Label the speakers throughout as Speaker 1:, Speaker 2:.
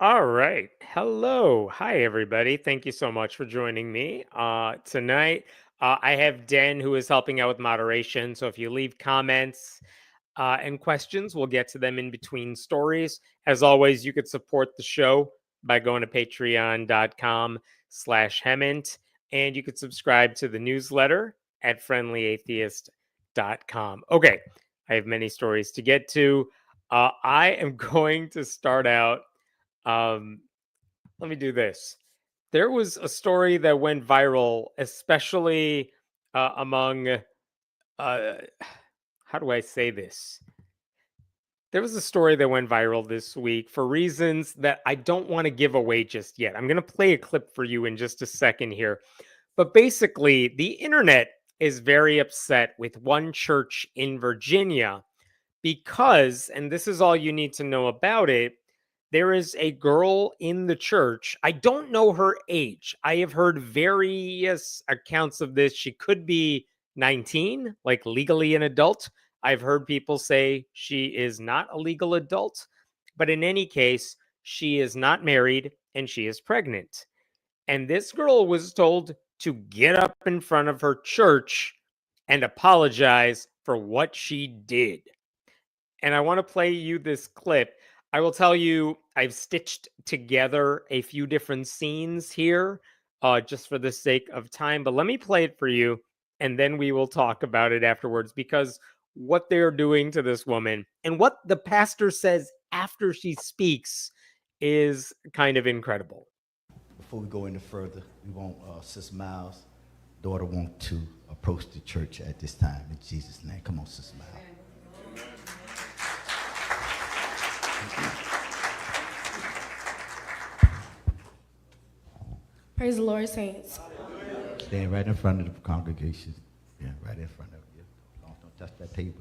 Speaker 1: All right. Hello. Hi, everybody. Thank you so much for joining me. Tonight, I have Den who is helping out with moderation. So if you leave comments and questions, we'll get to them in between stories. As always, you could support the show by going to patreon.com/Hemant. And you could subscribe to the newsletter at friendlyatheist.com. Okay. I have many stories to get to. I am going to start out. Um, Let me do this. There was a story that went viral, especially among, how do I say this? There was a story that went viral this week for reasons that I don't want to give away just yet. I'm going to play a clip for you in just a second here. But basically, the internet is very upset with one church in Virginia because, and this is all you need to know about it, there is a girl in the church. I don't know her age. I have heard various accounts of this. She could be 19, like legally an adult. I've heard people say she is not a legal adult. But in any case, she is not married and she is pregnant. And this girl was told to get up in front of her church and apologize for what she did. And I want to play you this clip. I will tell you, I've stitched together a few different scenes here just for the sake of time. But let me play it for you, and then we will talk about it afterwards because what they're doing to this woman and what the pastor says after she speaks is kind of incredible.
Speaker 2: Before we go any further, we want Sis Miles' daughter want to approach the church at this time in Jesus' name. Come on, Sis Miles.
Speaker 3: Praise the Lord, saints.
Speaker 2: Stand right in front of the congregation. Yeah, right in front of you. Don't touch that table.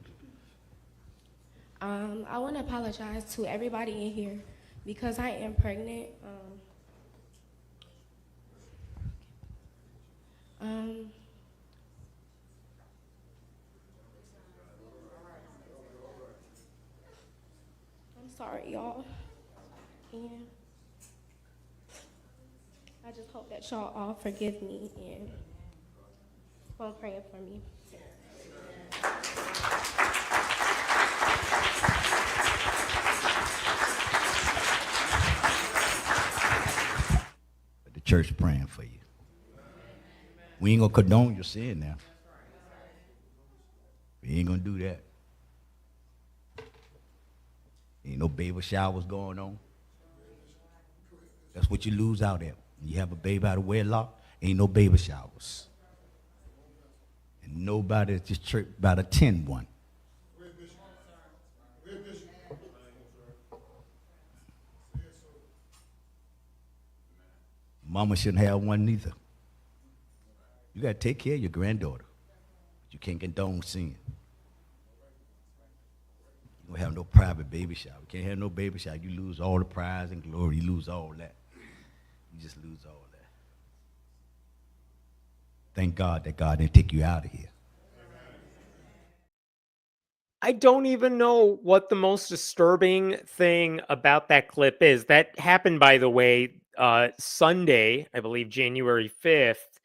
Speaker 3: I want to apologize to everybody in here because I am pregnant. I'm sorry, y'all. And I just hope that y'all all forgive me and keep praying for me.
Speaker 2: The church praying for you. We ain't gonna condone your sin now. We ain't gonna do that. Ain't no baby showers going on. That's what you lose out at. When you have a baby out of wedlock, ain't no baby showers. And nobody at this church about to attend one. Mama shouldn't have one neither. You got to take care of your granddaughter. But you can't condone sin. You don't have no private baby shower. You can't have no baby shower. You lose all the pride and glory. You lose all that. You just lose all that. Thank God that God didn't take you out of here.
Speaker 1: I don't even know what the most disturbing thing about that clip is. That happened, by the way, Sunday, I believe January 5th,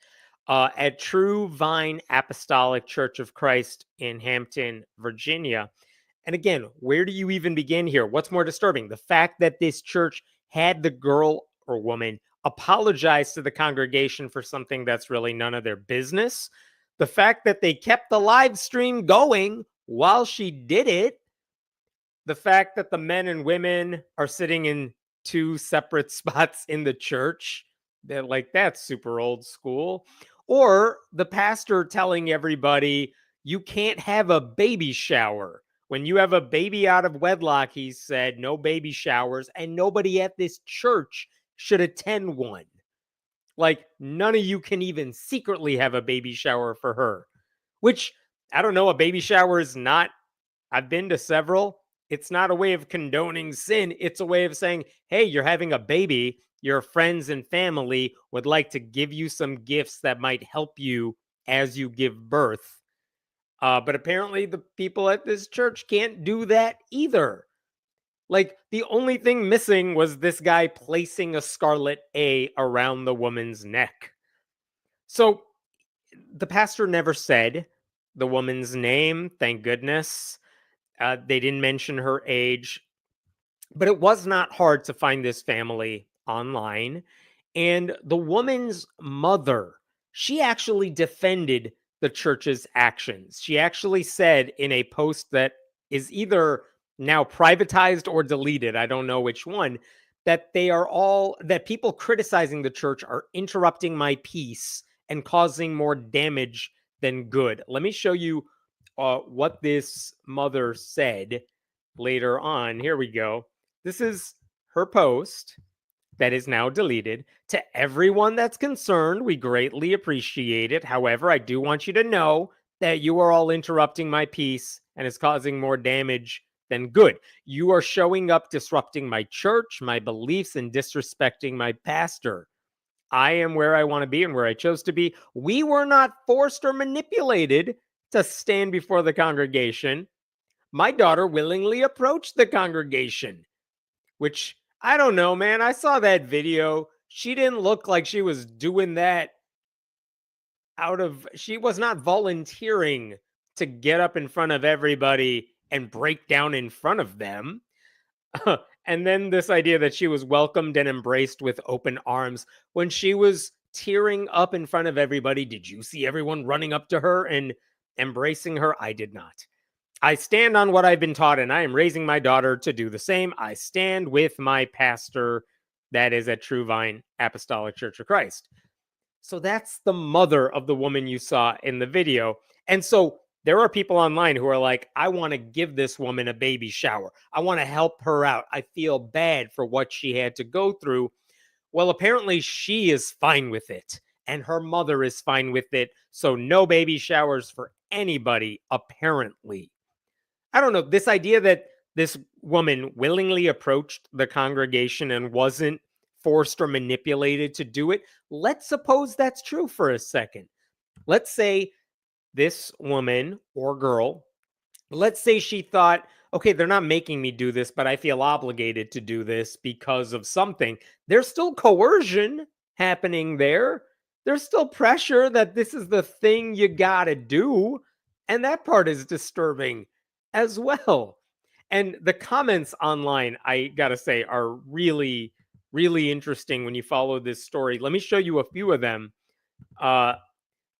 Speaker 1: at True Vine Apostolic Church of Christ in Hampton, Virginia. And again, where do you even begin here? What's more disturbing? The fact that this church had the girl or woman apologize to the congregation for something that's really none of their business. The fact that they kept the live stream going while she did it. The fact that the men and women are sitting in two separate spots in the church. They're like, that's super old school. Or the pastor telling everybody, you can't have a baby shower. When you have a baby out of wedlock, he said, no baby showers, and nobody at this church should attend one. Like, none of you can even secretly have a baby shower for her, which, I don't know, a baby shower is not, I've been to several. It's not a way of condoning sin. It's a way of saying, hey, you're having a baby. Your friends and family would like to give you some gifts that might help you as you give birth. But apparently the people at this church can't do that either. Like, the only thing missing was this guy placing a scarlet A around the woman's neck. So the pastor never said the woman's name, thank goodness. They didn't mention her age, but it was not hard to find this family online. And the woman's mother, she actually defended the church's actions. She actually said in a post that is either now privatized or deleted, I don't know which one, that that people criticizing the church are interrupting my peace and causing more damage than good. Let me show you what this mother said later on. Here we go. This is her post that is now deleted. To everyone that's concerned, we greatly appreciate it. However, I do want you to know that you are all interrupting my peace and is causing more damage than good. You are showing up, disrupting my church, my beliefs, and disrespecting my pastor. I am where I want to be and where I chose to be. We were not forced or manipulated to stand before the congregation. My daughter willingly approached the congregation, which I don't know, man. I saw that video. She didn't look like she was doing that she was not volunteering to get up in front of everybody and break down in front of them. And then this idea that she was welcomed and embraced with open arms when she was tearing up in front of everybody. Did you see everyone running up to her and embracing her? I did not. I stand on what I've been taught, and I am raising my daughter to do the same. I stand with my pastor that is at True Vine Apostolic Church of Christ. So that's the mother of the woman you saw in the video. And so there are people online who are like, I want to give this woman a baby shower. I want to help her out. I feel bad for what she had to go through. Well, apparently she is fine with it, and her mother is fine with it. So no baby showers for anybody, apparently. I don't know, this idea that this woman willingly approached the congregation and wasn't forced or manipulated to do it. Let's suppose that's true for a second. Let's say this woman or girl, let's say she thought, okay, they're not making me do this, but I feel obligated to do this because of something. There's still coercion happening there. There's still pressure that this is the thing you gotta do. And that part is disturbing as well. And the comments online, I gotta say, are really, really interesting when you follow this story. Let me show you a few of them.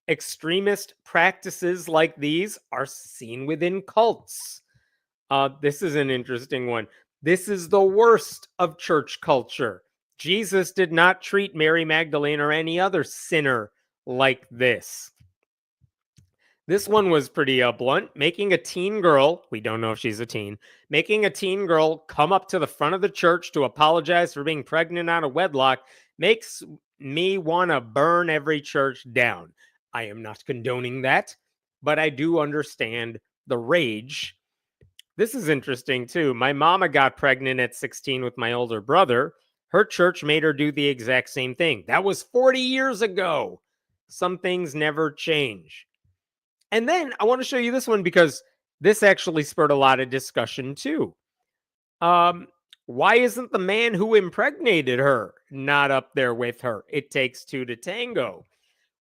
Speaker 1: Extremist practices like these are seen within cults. This is an interesting one. This is the worst of church culture. Jesus did not treat Mary Magdalene or any other sinner like this. This one was pretty blunt. Making a teen girl, we don't know if she's a teen, making a teen girl come up to the front of the church to apologize for being pregnant out of wedlock makes me want to burn every church down. I am not condoning that, but I do understand the rage. This is interesting too. My mama got pregnant at 16 with my older brother. Her church made her do the exact same thing. That was 40 years ago. Some things never change. And then I want to show you this one because this actually spurred a lot of discussion too. Why isn't the man who impregnated her not up there with her? It takes two to tango,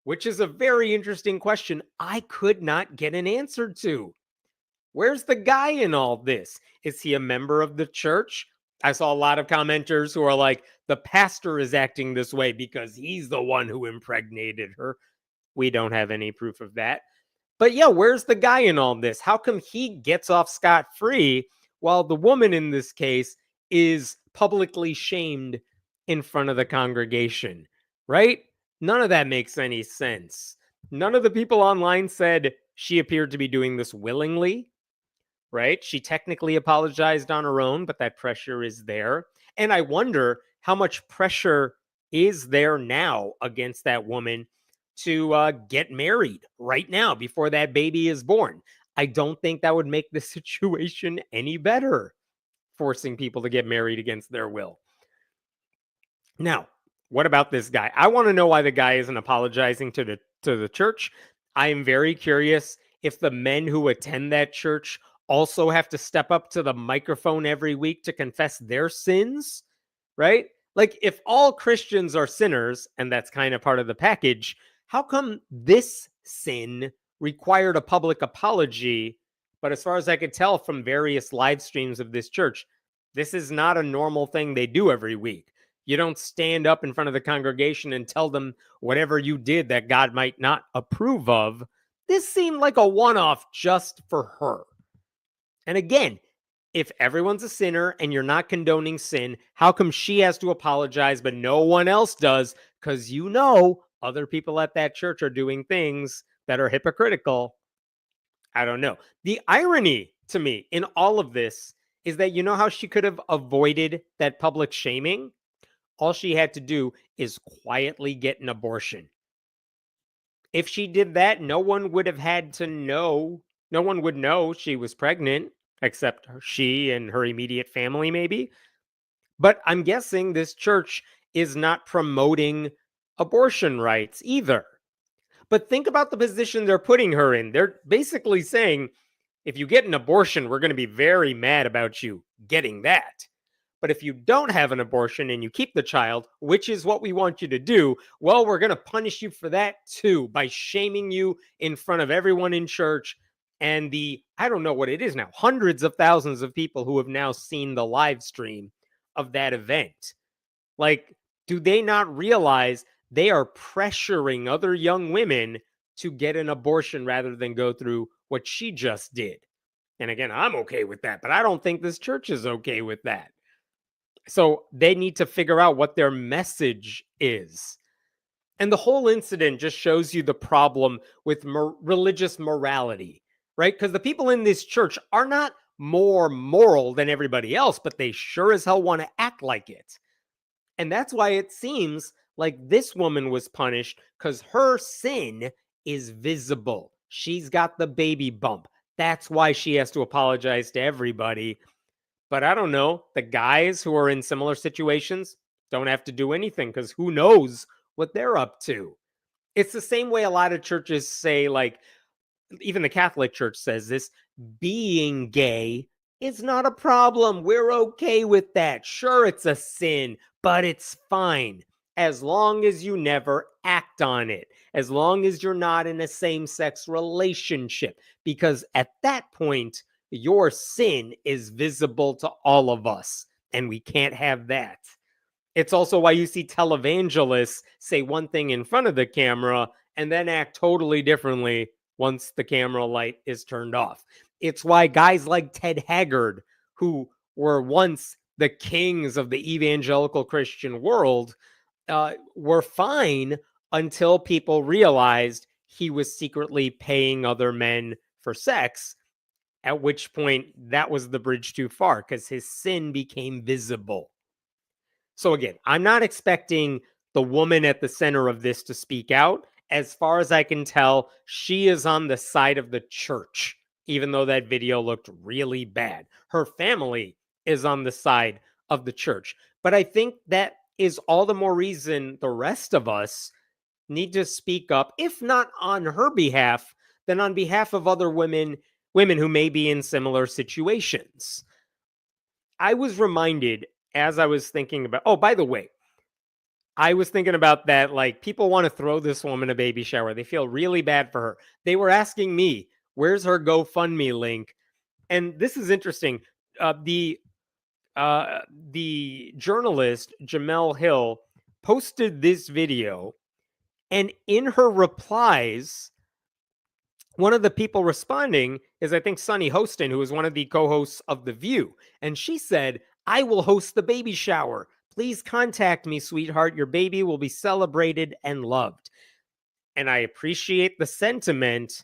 Speaker 1: which is a very interesting question I could not get an answer to. Where's the guy in all this? Is he a member of the church? I saw a lot of commenters who are like, the pastor is acting this way because he's the one who impregnated her. We don't have any proof of that. But yeah, where's the guy in all this? How come he gets off scot-free while the woman in this case is publicly shamed in front of the congregation, right? None of that makes any sense. None of the people online said she appeared to be doing this willingly, right? She technically apologized on her own, but that pressure is there. And I wonder how much pressure is there now against that woman to get married right now before that baby is born. I don't think that would make the situation any better, forcing people to get married against their will. Now, what about this guy? I want to know why the guy isn't apologizing to the church. I am very curious if the men who attend that church also have to step up to the microphone every week to confess their sins, right? Like, if all Christians are sinners, and that's kind of part of the package, how come this sin required a public apology? But as far as I could tell from various live streams of this church, this is not a normal thing they do every week. You don't stand up in front of the congregation and tell them whatever you did that God might not approve of. This seemed like a one-off just for her. And again, if everyone's a sinner and you're not condoning sin, how come she has to apologize but no one else does? Because other people at that church are doing things that are hypocritical. I don't know. The irony to me in all of this is that how she could have avoided that public shaming? All she had to do is quietly get an abortion. If she did that, no one would have had to know. No one would know she was pregnant, except she and her immediate family, maybe. But I'm guessing this church is not promoting abortion rights either. But think about the position they're putting her in. They're basically saying, if you get an abortion, we're going to be very mad about you getting that. But if you don't have an abortion and you keep the child, which is what we want you to do, well, we're going to punish you for that too by shaming you in front of everyone in church and I don't know what it is now, hundreds of thousands of people who have now seen the live stream of that event. Like, do they not realize they are pressuring other young women to get an abortion rather than go through what she just did? And again, I'm okay with that, but I don't think this church is okay with that. So they need to figure out what their message is. And the whole incident just shows you the problem with religious morality, right? Because the people in this church are not more moral than everybody else, but they sure as hell want to act like it. And that's why it seems like this woman was punished, because her sin is visible. She's got the baby bump. That's why she has to apologize to everybody. But I don't know, the guys who are in similar situations don't have to do anything because who knows what they're up to. It's the same way a lot of churches say, like, even the Catholic Church says this, being gay is not a problem. We're okay with that. Sure, it's a sin, but it's fine as long as you never act on it, as long as you're not in a same-sex relationship, because at that point, your sin is visible to all of us, and we can't have that. It's also why you see televangelists say one thing in front of the camera and then act totally differently once the camera light is turned off. It's why guys like Ted Haggard, who were once the kings of the evangelical Christian world, were fine until people realized he was secretly paying other men for sex, at which point that was the bridge too far because his sin became visible. So again, I'm not expecting the woman at the center of this to speak out. As far as I can tell, she is on the side of the church, even though that video looked really bad. Her family is on the side of the church. But I think that is all the more reason the rest of us need to speak up, if not on her behalf, then on behalf of other women who may be in similar situations. I was reminded as I was thinking about, oh, by the way, I was thinking about that, like, people want to throw this woman a baby shower. They feel really bad for her. They were asking me, where's her GoFundMe link? And this is interesting. The journalist, Jamel Hill, posted this video, and in her replies, one of the people responding is, I think, Sunny Hostin, who is one of the co-hosts of The View. And she said, I will host the baby shower. Please contact me, sweetheart. Your baby will be celebrated and loved. And I appreciate the sentiment.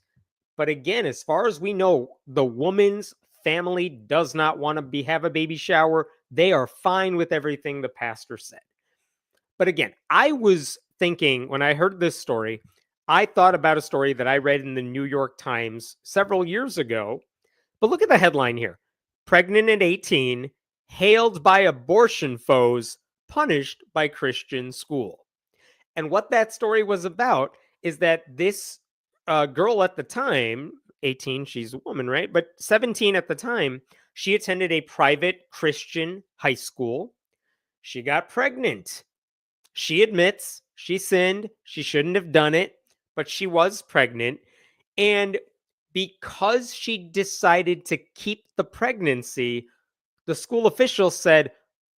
Speaker 1: But again, as far as we know, the woman's family does not want to have a baby shower. They are fine with everything the pastor said. But again, I was thinking when I heard this story, I thought about a story that I read in the New York Times several years ago. But look at the headline here. Pregnant at 18, hailed by abortion foes, punished by Christian school. And what that story was about is that this girl at the time, 18, she's a woman, right? But 17 at the time, she attended a private Christian high school. She got pregnant. She admits she sinned. She shouldn't have done it, but she was pregnant. And because she decided to keep the pregnancy, the school officials said,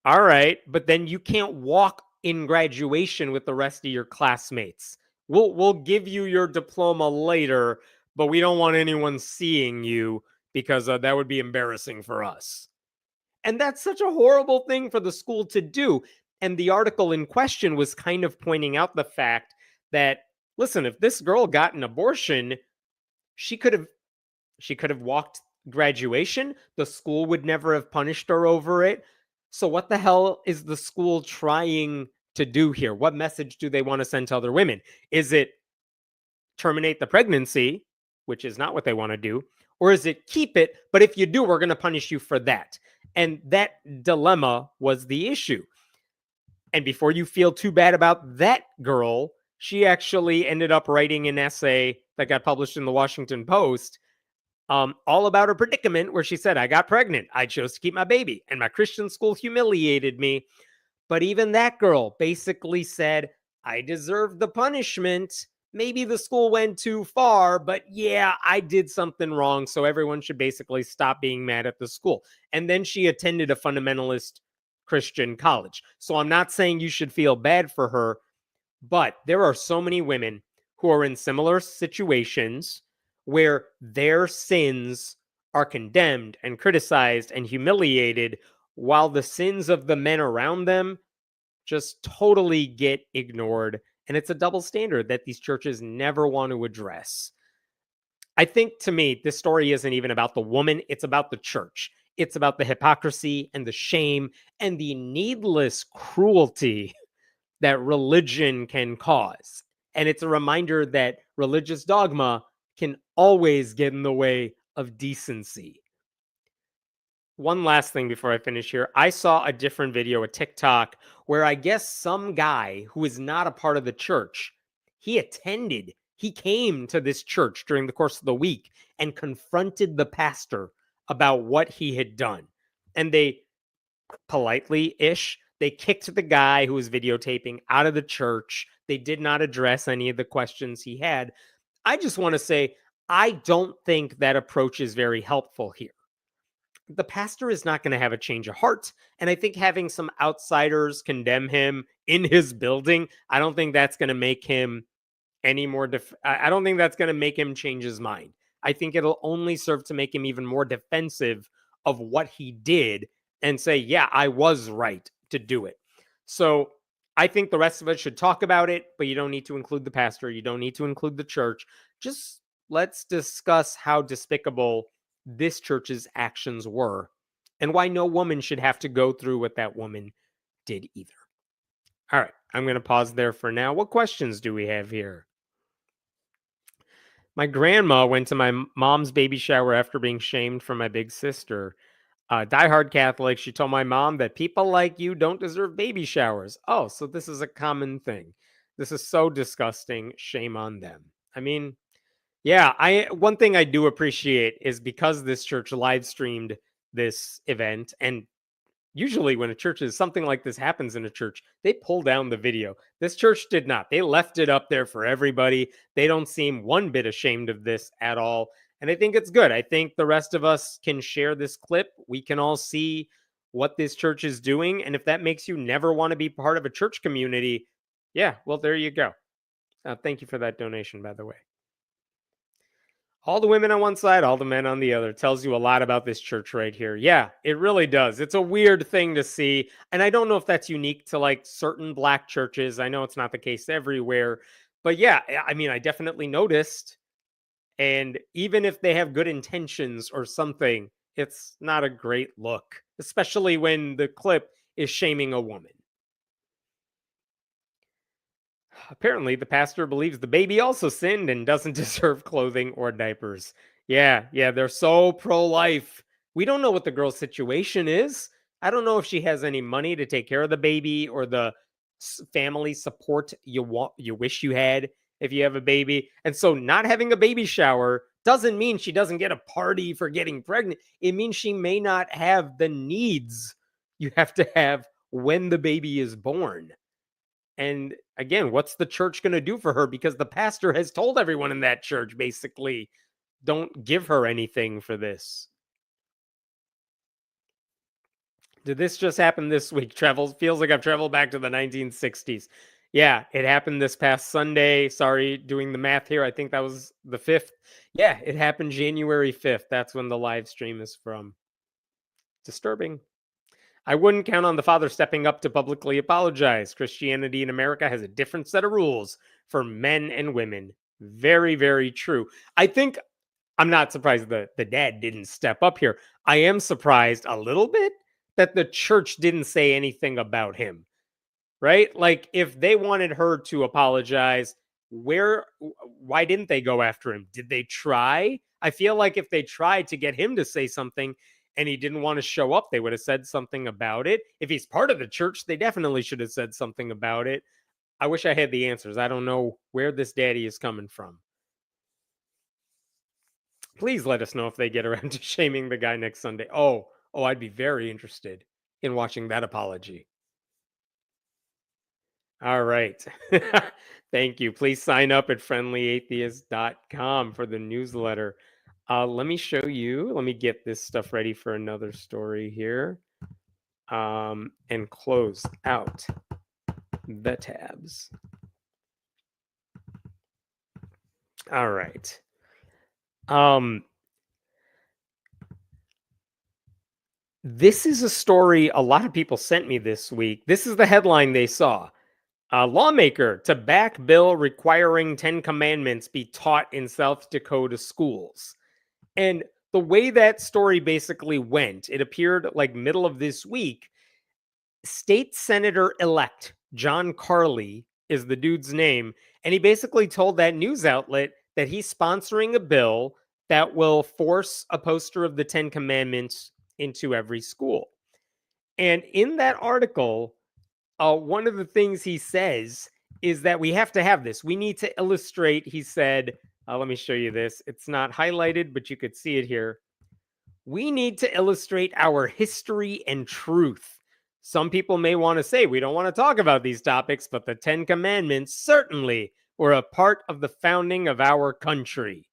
Speaker 1: all right, but then you can't walk in graduation with the rest of your classmates. We'll give you your diploma later, but we don't want anyone seeing you because that would be embarrassing for us. And that's such a horrible thing for the school to do. And the article in question was kind of pointing out the fact that, listen, if this girl got an abortion, she could have walked graduation. The school would never have punished her over it. So what the hell is the school trying to do here? What message do they want to send to other women? Is it terminate the pregnancy, which is not what they want to do, or is it keep it, but if you do, we're going to punish you for that? And that dilemma was the issue. And before you feel too bad about that girl, she actually ended up writing an essay that got published in the Washington Post, all about her predicament, where she said, I got pregnant. I chose to keep my baby, and my Christian school humiliated me. But even that girl basically said, I deserved the punishment. Maybe the school went too far, but yeah, I did something wrong. So everyone should basically stop being mad at the school. And then she attended a fundamentalist Christian college. So I'm not saying you should feel bad for her, but there are so many women who are in similar situations where their sins are condemned and criticized and humiliated, while the sins of the men around them just totally get ignored. And it's a double standard that these churches never want to address. I think, to me, this story isn't even about the woman. It's about the church. It's about the hypocrisy and the shame and the needless cruelty that religion can cause. And it's a reminder that religious dogma can always get in the way of decency. One last thing before I finish here. I saw a different video, a TikTok, where I guess some guy who is not a part of the church, he came to this church during the course of the week and confronted the pastor about what he had done. And they politely-ish, they kicked the guy who was videotaping out of the church. They did not address any of the questions he had. I just want to say, I don't think that approach is very helpful here. The pastor is not going to have a change of heart. And I think having some outsiders condemn him in his building, I don't think that's going to make him any more. I don't think that's going to make him change his mind. I think it'll only serve to make him even more defensive of what he did and say, yeah, I was right to do it. So I think the rest of us should talk about it, but you don't need to include the pastor. You don't need to include the church. Just let's discuss how despicable this church's actions were and why no woman should have to go through what that woman did either. All right, I'm going to pause there for now. What questions do we have here? My grandma went to my mom's baby shower after being shamed from my big sister. Diehard Catholic, she told my mom that people like you don't deserve baby showers. Oh, so this is a common thing. This is so disgusting. Shame on them. I mean, yeah, one thing I do appreciate is because this church live streamed this event, and usually when something like this happens in a church, they pull down the video. This church did not. They left it up there for everybody. They don't seem one bit ashamed of this at all. And I think it's good. I think the rest of us can share this clip. We can all see what this church is doing. And if that makes you never want to be part of a church community, yeah, well, there you go. Thank you for that donation, by the way. All the women on one side, all the men on the other. Tells you a lot about this church right here. Yeah, it really does. It's a weird thing to see. And I don't know if that's unique to like certain black churches. I know it's not the case everywhere. But yeah, I mean, I definitely noticed. And even if they have good intentions or something, it's not a great look, especially when the clip is shaming a woman. Apparently, the pastor believes the baby also sinned and doesn't deserve clothing or diapers. Yeah, they're so pro-life. We don't know what the girl's situation is. I don't know if she has any money to take care of the baby or the family support you wish you had if you have a baby. And so not having a baby shower doesn't mean she doesn't get a party for getting pregnant. It means she may not have the needs you have to have when the baby is born. And again, what's the church going to do for her? Because the pastor has told everyone in that church, basically, don't give her anything for this. Did this just happen this week? Feels like I've traveled back to the 1960s. Yeah, it happened this past Sunday. Sorry, doing the math here. I think that was the 5th. Yeah, it happened January 5th. That's when the live stream is from. Disturbing. I wouldn't count on the father stepping up to publicly apologize. Christianity in America has a different set of rules for men and women. Very, very true. I think I'm not surprised that the dad didn't step up here. I am surprised a little bit that the church didn't say anything about him, right? Like, if they wanted her to apologize, why didn't they go after him? Did they try? I feel like if they tried to get him to say something and he didn't want to show up, they would have said something about it. If he's part of the church, they definitely should have said something about it. I wish I had the answers. I don't know where this daddy is coming from. Please let us know if they get around to shaming the guy next Sunday. Oh, I'd be very interested in watching that apology. All right. Thank you. Please sign up at friendlyatheist.com for the newsletter. Let me show you. Let me get this stuff ready for another story here. And close out the tabs. All right. This is a story a lot of people sent me this week. This is the headline they saw. A lawmaker to back bill requiring 10 commandments be taught in South Dakota schools. And the way that story basically went, it appeared like middle of this week. State Senator-elect John Carley is the dude's name. And he basically told that news outlet that he's sponsoring a bill that will force a poster of the 10 commandments into every school. And in that article, one of the things he says is that we have to have this. We need to illustrate, he said, let me show you this. It's not highlighted, but you could see it here. We need to illustrate our history and truth. Some people may want to say we don't want to talk about these topics, but the 10 Commandments certainly were a part of the founding of our country.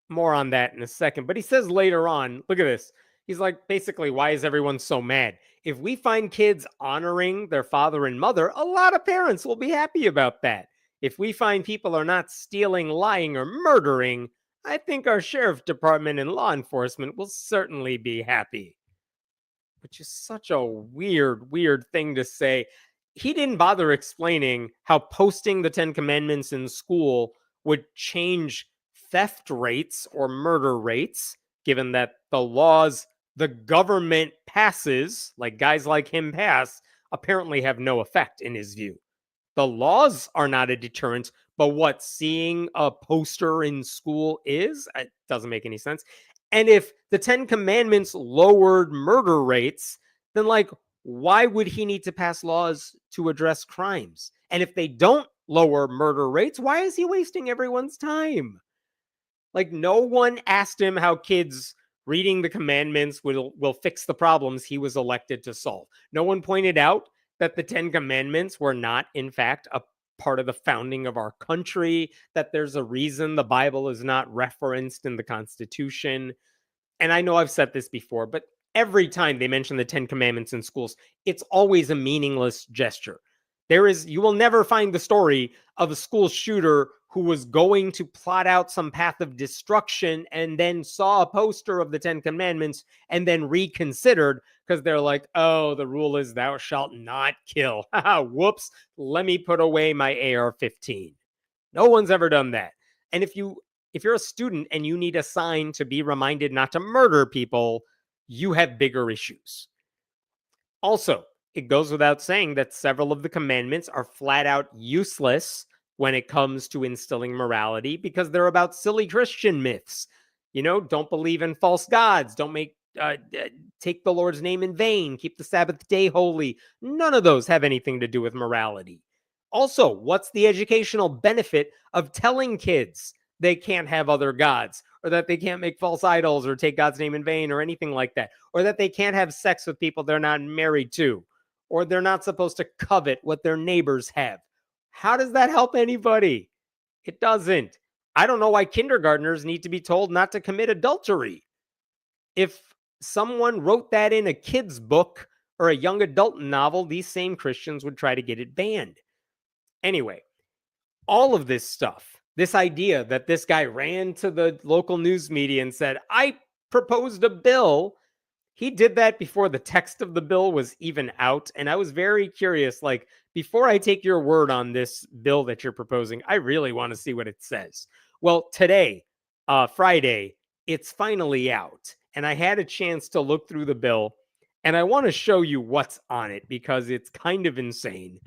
Speaker 1: More on that in a second. But he says later on, look at this. He's like, basically, why is everyone so mad? If we find kids honoring their father and mother, a lot of parents will be happy about that. If we find people are not stealing, lying, or murdering, I think our sheriff department and law enforcement will certainly be happy. Which is such a weird thing to say. He didn't bother explaining how posting the 10 Commandments in school would change theft rates or murder rates, given that the laws the government passes, like guys like him pass, apparently have no effect in his view. The laws are not a deterrent, but what seeing a poster in school is, it doesn't make any sense. And if the 10 Commandments lowered murder rates, then like, why would he need to pass laws to address crimes? And if they don't lower murder rates, why is he wasting everyone's time? Like, no one asked him how kids reading the commandments will fix the problems he was elected to solve. No one pointed out that the 10 Commandments were not, in fact, a part of the founding of our country, that there's a reason the Bible is not referenced in the Constitution. And I know I've said this before, but every time they mention the 10 Commandments in schools, it's always a meaningless gesture. You will never find the story of a school shooter who was going to plot out some path of destruction and then saw a poster of the 10 Commandments and then reconsidered because they're like, oh, the rule is thou shalt not kill. Whoops, let me put away my AR-15. No one's ever done that. And if you're a student and you need a sign to be reminded not to murder people, you have bigger issues. Also, it goes without saying that several of the commandments are flat out useless when it comes to instilling morality because they're about silly Christian myths. Don't believe in false gods. Don't take the Lord's name in vain. Keep the Sabbath day holy. None of those have anything to do with morality. Also, what's the educational benefit of telling kids they can't have other gods, or that they can't make false idols or take God's name in vain or anything like that, or that they can't have sex with people they're not married to, or they're not supposed to covet what their neighbors have. How does that help anybody? It doesn't. I don't know why kindergartners need to be told not to commit adultery. If someone wrote that in a kid's book or a young adult novel, these same Christians would try to get it banned. Anyway, all of this stuff, this idea that this guy ran to the local news media and said, I proposed a bill. He did that before the text of the bill was even out. And I was very curious, like, before I take your word on this bill that you're proposing, I really want to see what it says. Well, today, Friday, it's finally out. And I had a chance to look through the bill. And I want to show you what's on it because it's kind of insane.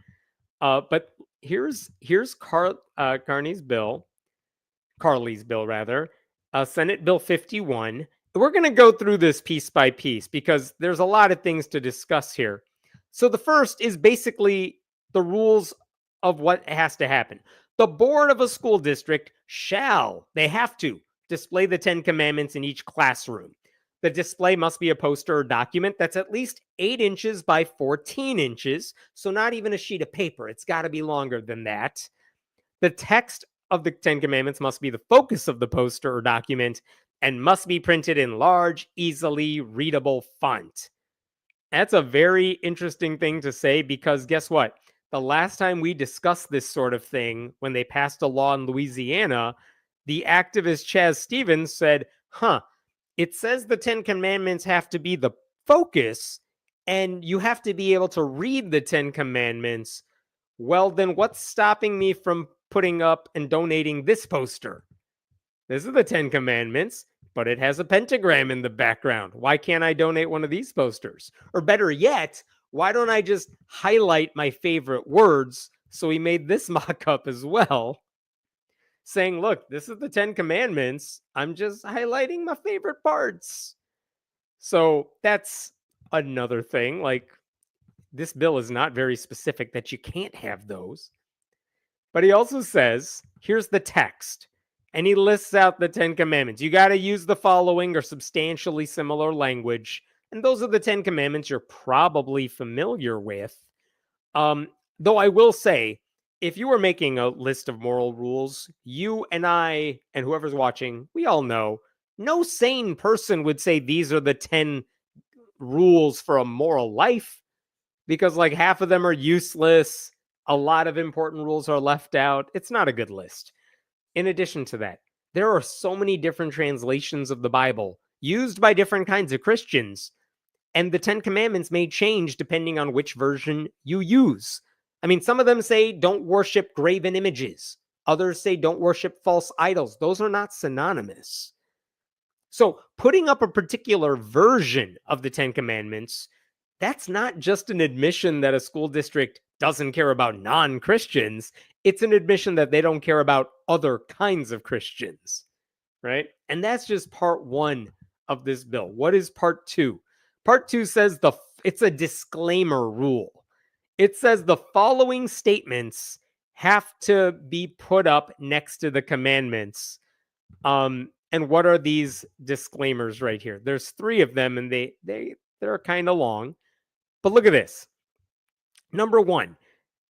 Speaker 1: But here's Carney's bill, Carly's bill rather, Senate Bill 51. We're going to go through this piece by piece because there's a lot of things to discuss here. So the first is basically the rules of what has to happen. The board of a school district they have to display the 10 Commandments in each classroom. The display must be a poster or document that's at least 8 inches by 14 inches. So not even a sheet of paper. It's got to be longer than that. The text of the 10 Commandments must be the focus of the poster or document and must be printed in large, easily readable font. That's a very interesting thing to say because guess what? The last time we discussed this sort of thing, when they passed a law in Louisiana, the activist Chaz Stevens said, it says the 10 Commandments have to be the focus and you have to be able to read the 10 Commandments. Well, then what's stopping me from putting up and donating this poster? This is the 10 Commandments, but it has a pentagram in the background. Why can't I donate one of these posters? Or better yet, why don't I just highlight my favorite words? So he made this mock-up as well, saying, look, this is the 10 Commandments. I'm just highlighting my favorite parts. So that's another thing. Like, this bill is not very specific that you can't have those. But he also says, here's the text. And he lists out the 10 Commandments. You got to use the following or substantially similar language. And those are the 10 Commandments you're probably familiar with. Though I will say, if you were making a list of moral rules, you and I and whoever's watching, we all know, no sane person would say these are the 10 rules for a moral life because like half of them are useless. A lot of important rules are left out. It's not a good list. In addition to that, there are so many different translations of the Bible used by different kinds of Christians, and the 10 Commandments may change depending on which version you use. I mean, some of them say don't worship graven images. Others say don't worship false idols. Those are not synonymous. So putting up a particular version of the 10 Commandments, that's not just an admission that a school district doesn't care about non-Christians. It's an admission that they don't care about other kinds of Christians, right? And that's just part 1 of this bill. What is part 2? Part 2 says it's a disclaimer rule. It says the following statements have to be put up next to the commandments. And what are these disclaimers right here? There's 3 of them, and they're kind of long. But look at this. Number 1,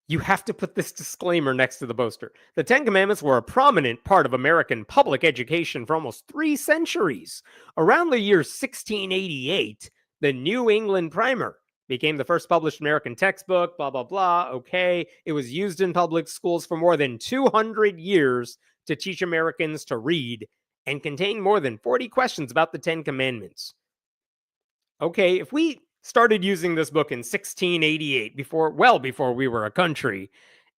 Speaker 1: you have to put this disclaimer next to the poster. The 10 Commandments were a prominent part of American public education for almost 3 centuries. Around the year 1688, the New England Primer became the first published American textbook, blah, blah, blah. Okay. It was used in public schools for more than 200 years to teach Americans to read and contained more than 40 questions about the 10 Commandments. Okay, if we started using this book in 1688, before we were a country,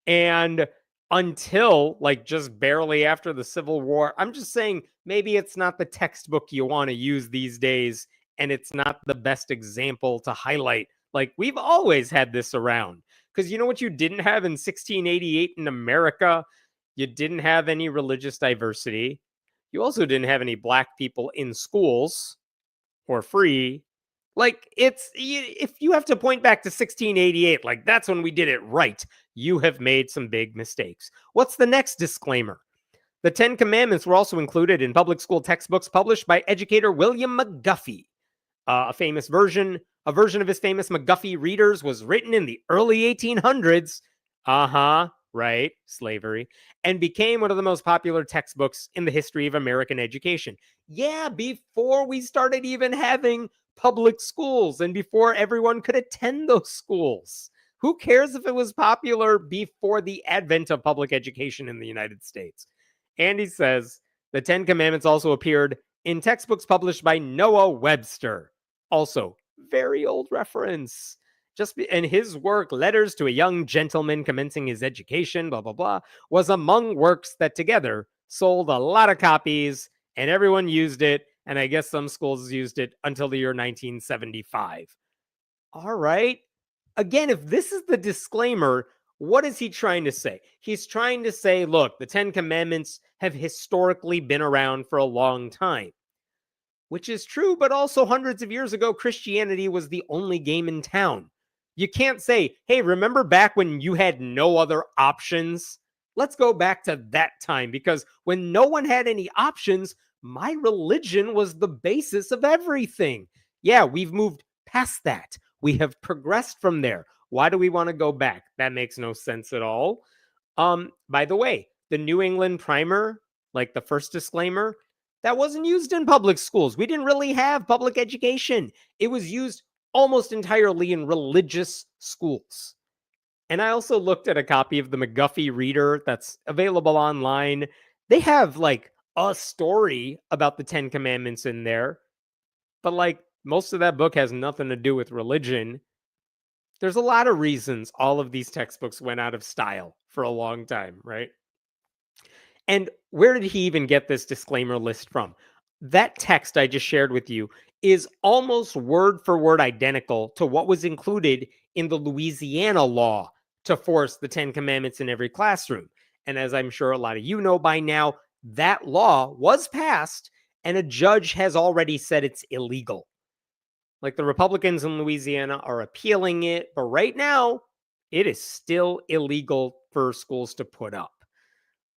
Speaker 1: and until like just barely after the Civil War, I'm just saying maybe it's not the textbook you want to use these days, and it's not the best example to highlight. Like, we've always had this around. Because you know what you didn't have in 1688 in America? You didn't have any religious diversity. You also didn't have any black people in schools or free. Like, if you have to point back to 1688, like, that's when we did it right. You have made some big mistakes. What's the next disclaimer? The Ten Commandments were also included in public school textbooks published by educator William McGuffey. A version of his famous McGuffey Readers was written in the early 1800s. Right, slavery, and became one of the most popular textbooks in the history of American education. Yeah, before we started even having public schools and before everyone could attend those schools. Who cares if it was popular before the advent of public education in the United States? And he says the Ten Commandments also appeared in textbooks published by Noah Webster. Also, very old reference. In his work, Letters to a Young Gentleman Commencing His Education, blah, blah, blah, was among works that together sold a lot of copies and everyone used it. And I guess some schools used it until the year 1975. All right. Again, if this is the disclaimer, what is he trying to say? He's trying to say, look, the Ten Commandments have historically been around for a long time, which is true, but also hundreds of years ago, Christianity was the only game in town. You can't say, hey, remember back when you had no other options? Let's go back to that time, because when no one had any options, my religion was the basis of everything. Yeah, we've moved past that. We have progressed from there. Why do we want to go back? That makes no sense at all. By the way, the New England Primer, like the first disclaimer, that wasn't used in public schools. We didn't really have public education. It was used almost entirely in religious schools. And I also looked at a copy of the McGuffey Reader that's available online. They have like a story about the Ten Commandments in there, but like most of that book has nothing to do with religion. There's a lot of reasons all of these textbooks went out of style for a long time, right? And where did he even get this disclaimer list from? That text I just shared with you is almost word for word identical to what was included in the Louisiana law to force the Ten Commandments in every classroom. And as I'm sure a lot of you know by now, that law was passed and a judge has already said it's illegal. Like the Republicans in Louisiana are appealing it, but right now it is still illegal for schools to put up.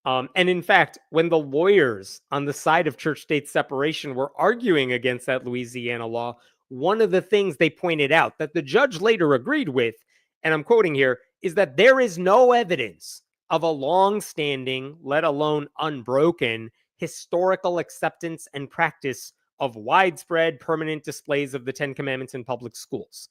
Speaker 1: And in fact, when the lawyers on the side of church-state separation were arguing against that Louisiana law, one of the things they pointed out that the judge later agreed with, and I'm quoting here, is that there is no evidence of a long-standing, let alone unbroken, historical acceptance and practice of widespread permanent displays of the Ten Commandments in public schools.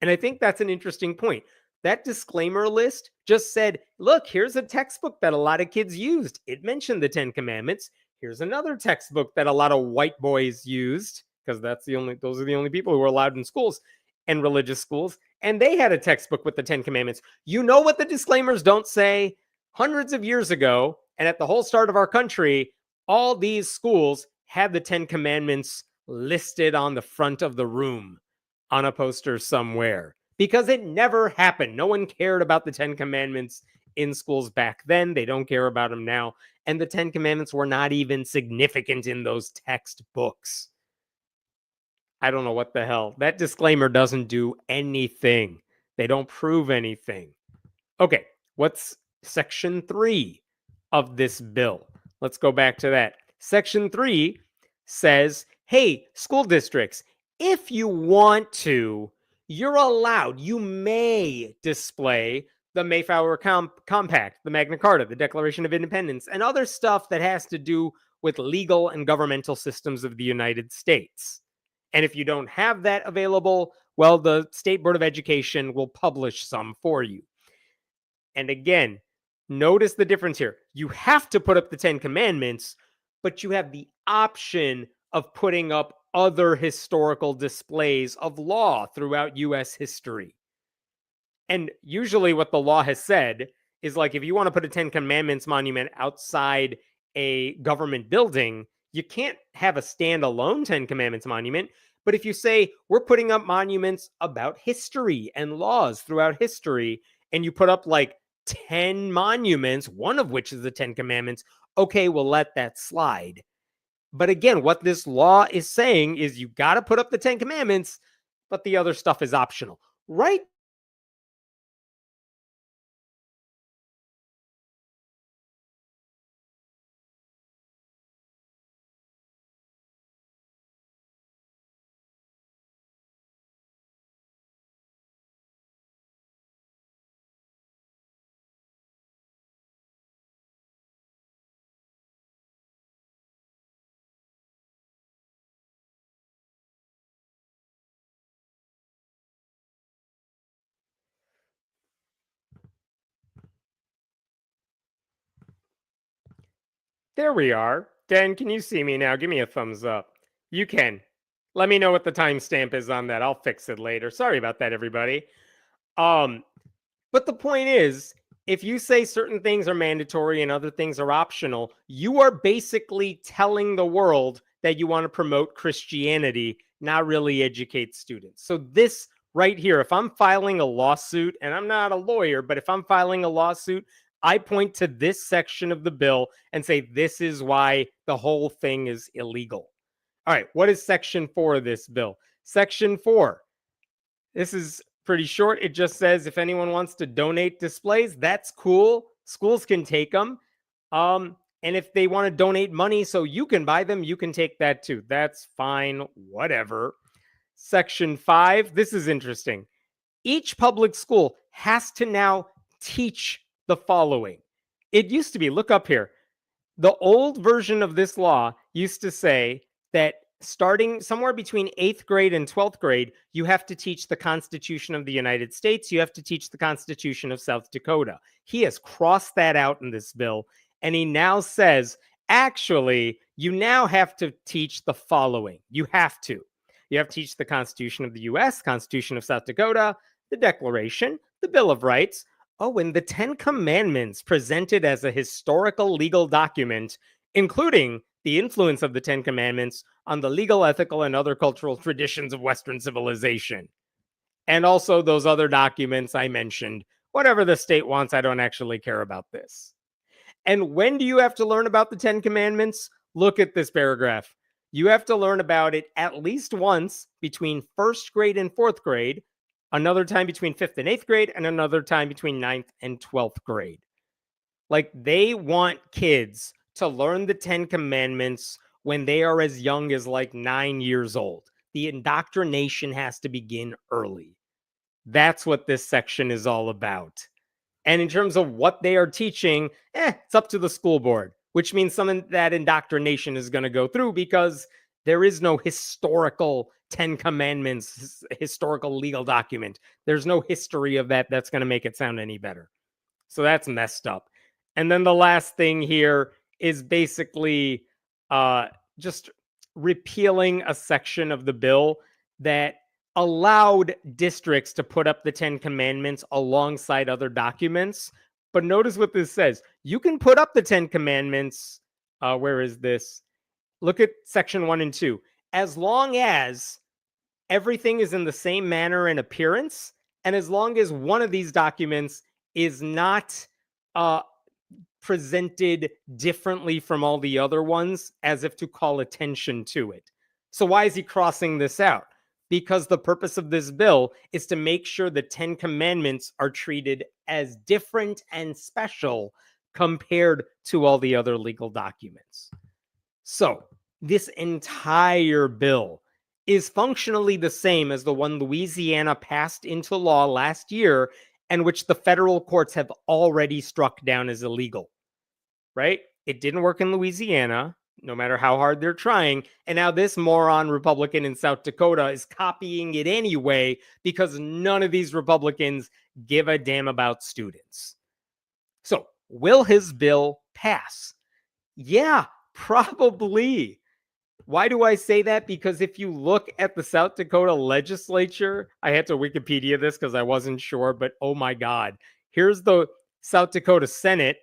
Speaker 1: And I think that's an interesting point. That disclaimer list just said, look, here's a textbook that a lot of kids used. It mentioned the Ten Commandments. Here's another textbook that a lot of white boys used, because those are the only people who were allowed in schools and religious schools. And they had a textbook with the Ten Commandments. You know what the disclaimers don't say? Hundreds of years ago, and at the whole start of our country, all these schools had the Ten Commandments listed on the front of the room on a poster somewhere, because it never happened. No one cared about the Ten Commandments in schools back then. They don't care about them now. And the Ten Commandments were not even significant in those textbooks. I don't know what the hell. That disclaimer doesn't do anything. They don't prove anything. Okay, what's Section 3 of this bill? Let's go back to that. Section 3 says, hey, school districts, if you want to, you're allowed, you may display the Mayflower Compact, the Magna Carta, the Declaration of Independence, and other stuff that has to do with legal and governmental systems of the United States. And if you don't have that available, well, the State Board of Education will publish some for you. And again, notice the difference here. You have to put up the Ten Commandments, but you have the option of putting up other historical displays of law throughout U.S. history. And usually what the law has said is, like, if you want to put a Ten Commandments monument outside a government building, you can't have a standalone Ten Commandments monument. But if you say, we're putting up monuments about history and laws throughout history, and you put up like 10 monuments, one of which is the Ten Commandments, okay, we'll let that slide. But again, what this law is saying is you got to put up the Ten Commandments, but the other stuff is optional. Right There we are. Dan, can you see me now? Give me a thumbs up. You can. Let me know what the timestamp is on that. I'll fix it later. Sorry about that, everybody. But the point is, if you say certain things are mandatory and other things are optional, you are basically telling the world that you want to promote Christianity, not really educate students. So this right here, if I'm filing a lawsuit, and I'm not a lawyer, but if I'm filing a lawsuit, I point to this section of the bill and say, this is why the whole thing is illegal. All right, what is section 4 of this bill? Section 4. This is pretty short. It just says if anyone wants to donate displays, that's cool. Schools can take them. And if they want to donate money so you can buy them, you can take that too. That's fine, whatever. Section 5, this is interesting. Each public school has to now teach the following. It used to be, look up here. The old version of this law used to say that starting somewhere between 8th grade and 12th grade, you have to teach the Constitution of the United States. You have to teach the Constitution of South Dakota. He has crossed that out in this bill, and he now says, actually, you now have to teach the following. You have to teach the Constitution of the US, Constitution of South Dakota, the Declaration, the Bill of Rights. Oh, and the 10 Commandments presented as a historical legal document, including the influence of the 10 Commandments on the legal, ethical, and other cultural traditions of Western civilization. And also those other documents I mentioned. Whatever the state wants, I don't actually care about this. And when do you have to learn about the 10 Commandments? Look at this paragraph. You have to learn about it at least once between 1st grade and 4th grade, another time between 5th and 8th grade, and another time between 9th and 12th grade. Like, they want kids to learn the 10 Commandments when they are as young as like 9 years old. The indoctrination has to begin early. That's what this section is all about. And in terms of what they are teaching, it's up to the school board, which means some of that indoctrination is going to go through because there is no historical 10 Commandments, historical legal document. There's no history of that that's going to make it sound any better. So that's messed up. And then the last thing here is basically just repealing a section of the bill that allowed districts to put up the 10 Commandments alongside other documents. But notice what this says. You can put up the 10 Commandments. Where is this? Look at section 1 and 2. As long as everything is in the same manner and appearance, and as long as one of these documents is not presented differently from all the other ones, as if to call attention to it. So why is he crossing this out? Because the purpose of this bill is to make sure the 10 Commandments are treated as different and special compared to all the other legal documents. So this entire bill is functionally the same as the one Louisiana passed into law last year, and which the federal courts have already struck down as illegal, right? It didn't work in Louisiana, no matter how hard they're trying. And now this moron Republican in South Dakota is copying it anyway because none of these Republicans give a damn about students. So, will his bill pass? Yeah, probably. Why do I say that? Because if you look at the South Dakota legislature, I had to Wikipedia this because I wasn't sure, but oh my God. Here's the South Dakota Senate,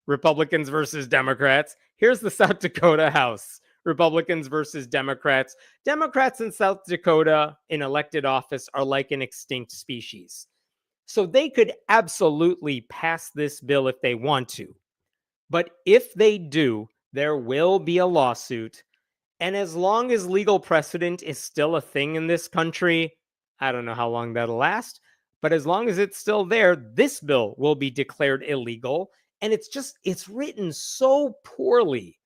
Speaker 1: Republicans versus Democrats. Here's the South Dakota House, Republicans versus Democrats. Democrats in South Dakota in elected office are like an extinct species. So they could absolutely pass this bill if they want to. But if they do, there will be a lawsuit. And as long as legal precedent is still a thing in this country, I don't know how long that'll last, but as long as it's still there, this bill will be declared illegal. And it's written so poorly.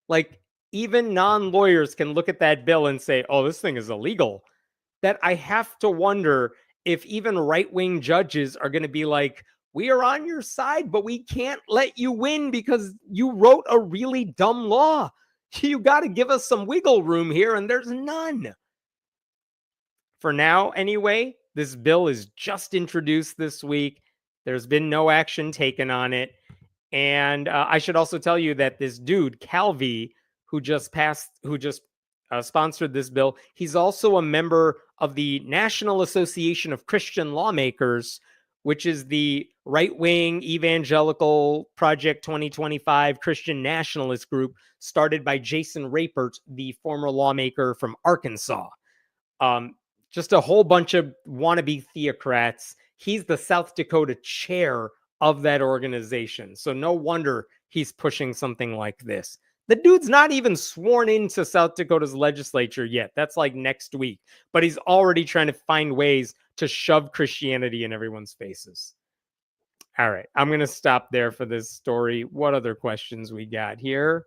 Speaker 1: Like, even non-lawyers can look at that bill and say, oh, this thing is illegal, that I have to wonder if even right-wing judges are going to be like, we are on your side, but we can't let you win because you wrote a really dumb law. You got to give us some wiggle room here, and there's none. For now, anyway, this bill is just introduced this week. There's been no action taken on it. And I should also tell you that this dude, Calvi, who just sponsored this bill, he's also a member of the National Association of Christian Lawmakers, which is the right-wing evangelical Project 2025 Christian nationalist group started by Jason Rapert, the former lawmaker from Arkansas. Just a whole bunch of wannabe theocrats. He's the South Dakota chair of that organization. So no wonder he's pushing something like this. The dude's not even sworn into South Dakota's legislature yet. That's like next week. But he's already trying to find ways to shove Christianity in everyone's faces. All right, I'm going to stop there for this story. What other questions we got here?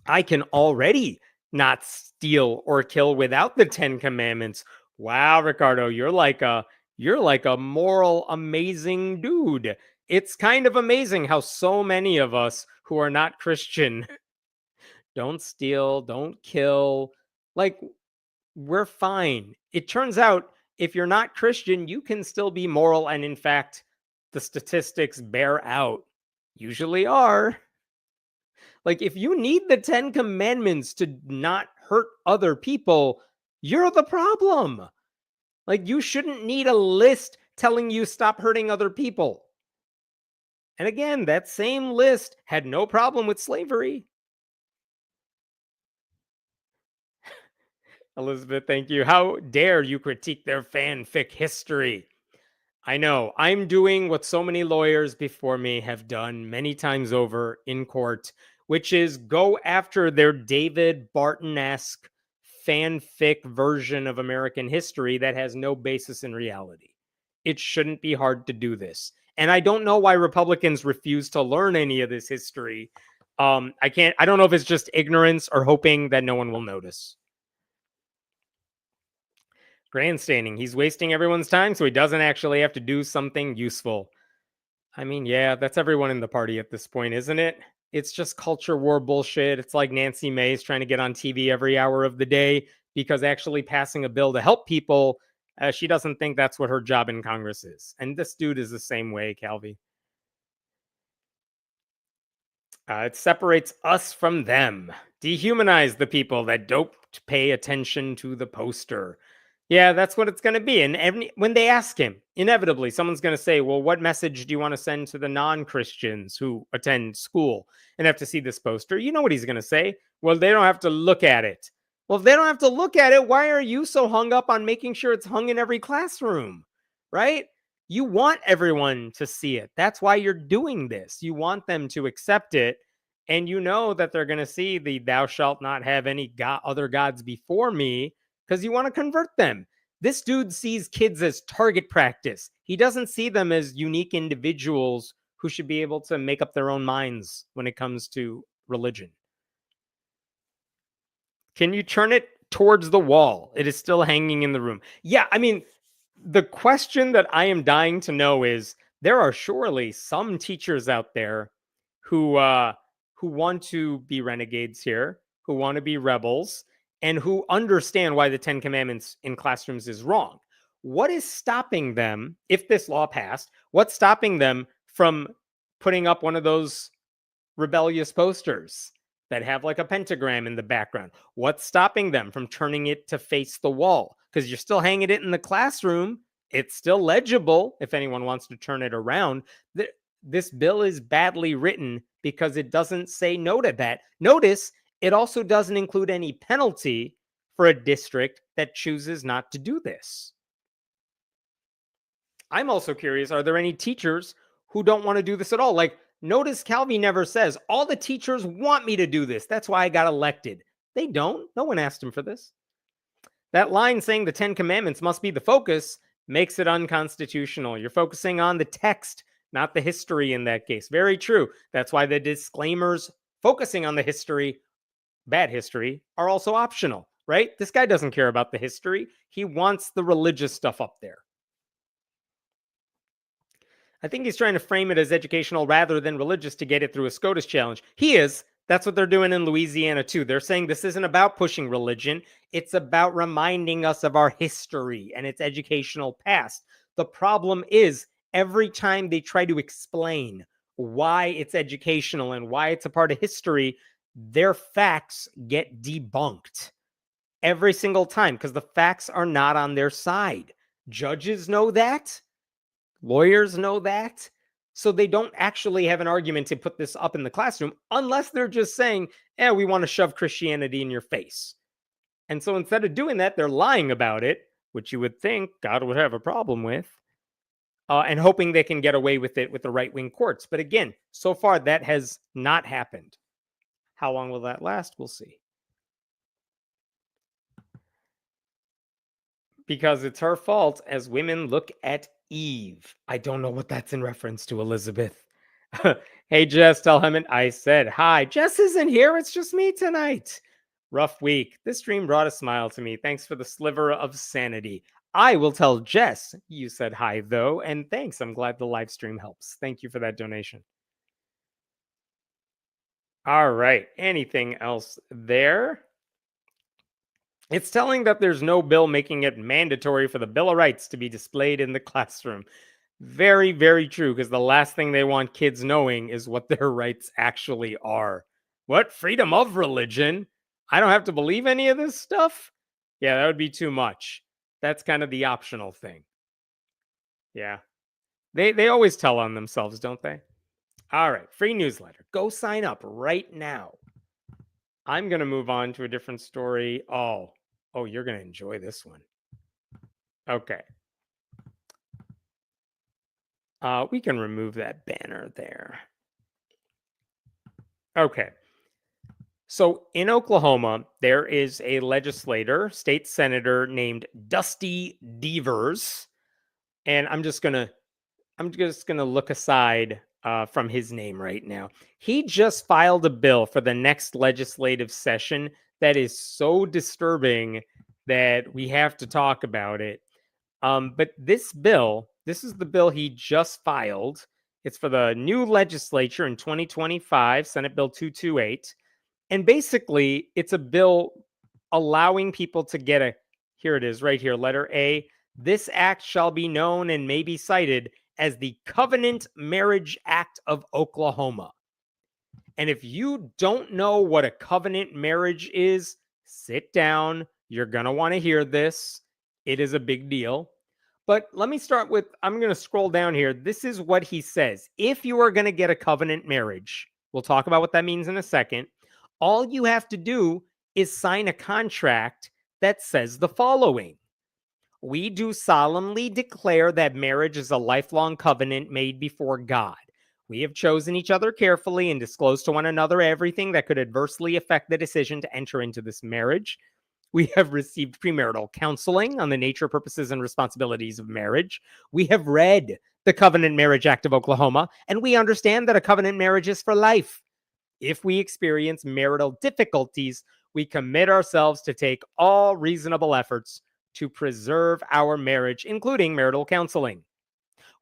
Speaker 1: I can already not steal or kill without the 10 commandments. Wow, Ricardo, you're like a moral amazing dude. It's kind of amazing how so many of us who are not Christian don't steal, don't kill. Like, we're fine. It turns out if you're not Christian, you can still be moral. And in fact, the statistics bear out, usually are. Like, if you need the 10 commandments to not hurt other people, you're the problem. Like, you shouldn't need a list telling you stop hurting other people. And again, that same list had no problem with slavery. Elizabeth, thank you. How dare you critique their fanfic history? I know. I'm doing what so many lawyers before me have done many times over in court, which is go after their David Barton-esque fanfic version of American history that has no basis in reality. It shouldn't be hard to do this. And I don't know why Republicans refuse to learn any of this history. I don't know if it's just ignorance or hoping that no one will notice. Grandstanding. He's wasting everyone's time so he doesn't actually have to do something useful. I mean, yeah, that's everyone in the party at this point, isn't it? It's just culture war bullshit. It's like Nancy Mace trying to get on TV every hour of the day because actually passing a bill to help people, she doesn't think that's what her job in Congress is. And this dude is the same way, Calvi. It separates us from them. Dehumanize the people that don't pay attention to the poster. Yeah, that's what it's going to be. And when they ask him, inevitably, someone's going to say, well, what message do you want to send to the non-Christians who attend school and have to see this poster? You know what he's going to say? Well, they don't have to look at it. Well, if they don't have to look at it, why are you so hung up on making sure it's hung in every classroom? Right? You want everyone to see it. That's why you're doing this. You want them to accept it. And you know that they're going to see the thou shalt not have any other gods before me, because you want to convert them. This dude sees kids as target practice. He doesn't see them as unique individuals who should be able to make up their own minds when it comes to religion. Can you turn it towards the wall? It is still hanging in the room. Yeah, I mean, the question that I am dying to know is, there are surely some teachers out there who want to be renegades here, who want to be rebels, and who understand why the 10 Commandments in classrooms is wrong. What is stopping them, if this law passed, what's stopping them from putting up one of those rebellious posters that have like a pentagram in the background? What's stopping them from turning it to face the wall? Because you're still hanging it in the classroom. It's still legible if anyone wants to turn it around. This bill is badly written because it doesn't say no to that. Notice, it also doesn't include any penalty for a district that chooses not to do this. I'm also curious, are there any teachers who don't want to do this at all? Like, notice Calvi never says, all the teachers want me to do this. That's why I got elected. They don't. No one asked him for this. That line saying the 10 Commandments must be the focus makes it unconstitutional. You're focusing on the text, not the history in that case. Very true. That's why the disclaimers focusing on the history, bad history, are also optional, right? This guy doesn't care about the history. He wants the religious stuff up there. I think he's trying to frame it as educational rather than religious to get it through a SCOTUS challenge. He is. That's what they're doing in Louisiana too. They're saying this isn't about pushing religion. It's about reminding us of our history and its educational past. The problem is every time they try to explain why it's educational and why it's a part of history, their facts get debunked every single time because the facts are not on their side. Judges know that. Lawyers know that. So they don't actually have an argument to put this up in the classroom unless they're just saying, we want to shove Christianity in your face. And so instead of doing that, they're lying about it, which you would think God would have a problem with, and hoping they can get away with it with the right-wing courts. But again, so far that has not happened. How long will that last? We'll see. Because it's her fault as women look at Eve. I don't know what that's in reference to, Elizabeth. Hey, Jess, tell him I said hi. Jess isn't here. It's just me tonight. Rough week. This stream brought a smile to me. Thanks for the sliver of sanity. I will tell Jess you said hi, though, and thanks. I'm glad the live stream helps. Thank you for that donation. All right. Anything else there? It's telling that there's no bill making it mandatory for the Bill of Rights to be displayed in the classroom. Very, very true, because the last thing they want kids knowing is what their rights actually are. What? Freedom of religion? I don't have to believe any of this stuff? Yeah, that would be too much. That's kind of the optional thing. Yeah. They always tell on themselves, don't they? All right, free newsletter. Go sign up right now. I'm going to move on to a different story. Oh, you're going to enjoy this one. Okay. We can remove that banner there. Okay. So in Oklahoma, there is a legislator, state senator named Dusty Devers. And I'm just gonna look aside from his name right now. He just filed a bill for the next legislative session that is so disturbing that we have to talk about it. But this is the bill he just filed. It's for the new legislature in 2025, Senate Bill 228. And basically, it's a bill allowing people to get here it is right here, letter A. This act shall be known and may be cited as the Covenant Marriage Act of Oklahoma. And if you don't know what a covenant marriage is, sit down. You're going to want to hear this. It is a big deal. But let me start with, I'm going to scroll down here. This is what he says. If you are going to get a covenant marriage, we'll talk about what that means in a second. All you have to do is sign a contract that says the following. We do solemnly declare that marriage is a lifelong covenant made before God. We have chosen each other carefully and disclosed to one another everything that could adversely affect the decision to enter into this marriage. We have received premarital counseling on the nature, purposes, and responsibilities of marriage. We have read the Covenant Marriage Act of Oklahoma, and we understand that a covenant marriage is for life. If we experience marital difficulties, we commit ourselves to take all reasonable efforts to preserve our marriage, including marital counseling.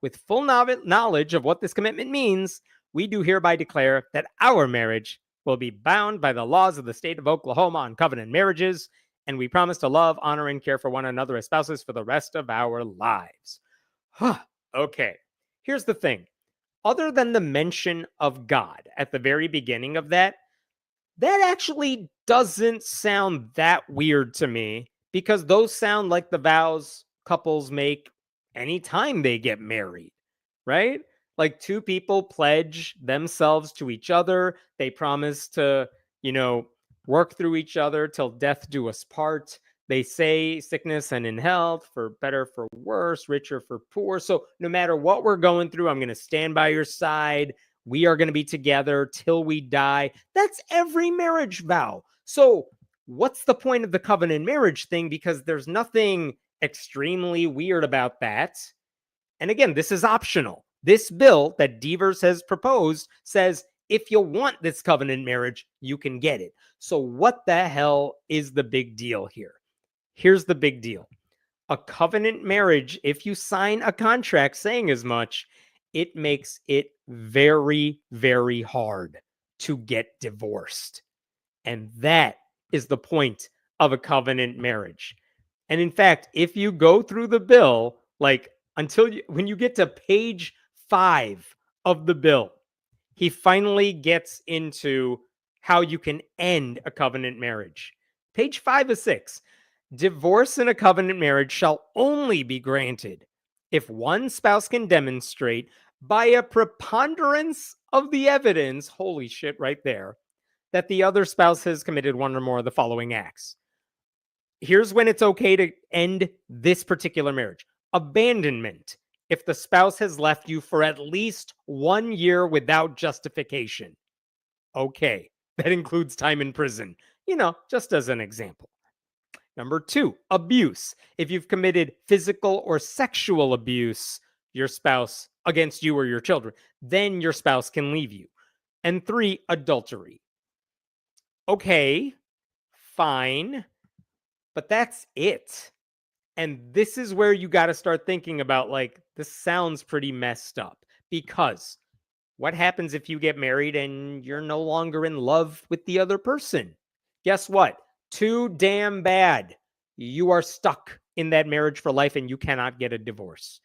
Speaker 1: With full knowledge of what this commitment means, we do hereby declare that our marriage will be bound by the laws of the state of Oklahoma on covenant marriages, and we promise to love, honor, and care for one another as spouses for the rest of our lives. Okay, here's the thing. Other than the mention of God at the very beginning of that actually doesn't sound that weird to me, because those sound like the vows couples make anytime they get married, right? Like two people pledge themselves to each other. They promise to, work through each other till death do us part. They say sickness and in health, for better, for worse, richer, for poor. So no matter what we're going through, I'm going to stand by your side. We are going to be together till we die. That's every marriage vow. So what's the point of the covenant marriage thing? Because there's nothing extremely weird about that. And again, this is optional. This bill that Devers has proposed says if you want this covenant marriage, you can get it. So what the hell is the big deal here? Here's the big deal. A covenant marriage, if you sign a contract saying as much, it makes it very, very hard to get divorced. And that is the point of a covenant marriage. And in fact, if you go through the bill, when you get to page 5 of the bill, he finally gets into how you can end a covenant marriage. Page 5 of 6. Divorce in a covenant marriage shall only be granted if one spouse can demonstrate by a preponderance of the evidence, holy shit, right there, that the other spouse has committed one or more of the following acts. Here's when it's okay to end this particular marriage. Abandonment, if the spouse has left you for at least 1 year without justification. Okay, that includes time in prison, just as an example. Number 2, abuse. If you've committed physical or sexual abuse, your spouse against you or your children, then your spouse can leave you. And 3, adultery. Okay, fine, but that's it. And this is where you got to start thinking about, like, this sounds pretty messed up, because what happens if you get married and you're no longer in love with the other person? Guess what? Too damn bad. You are stuck in that marriage for life and you cannot get a divorce.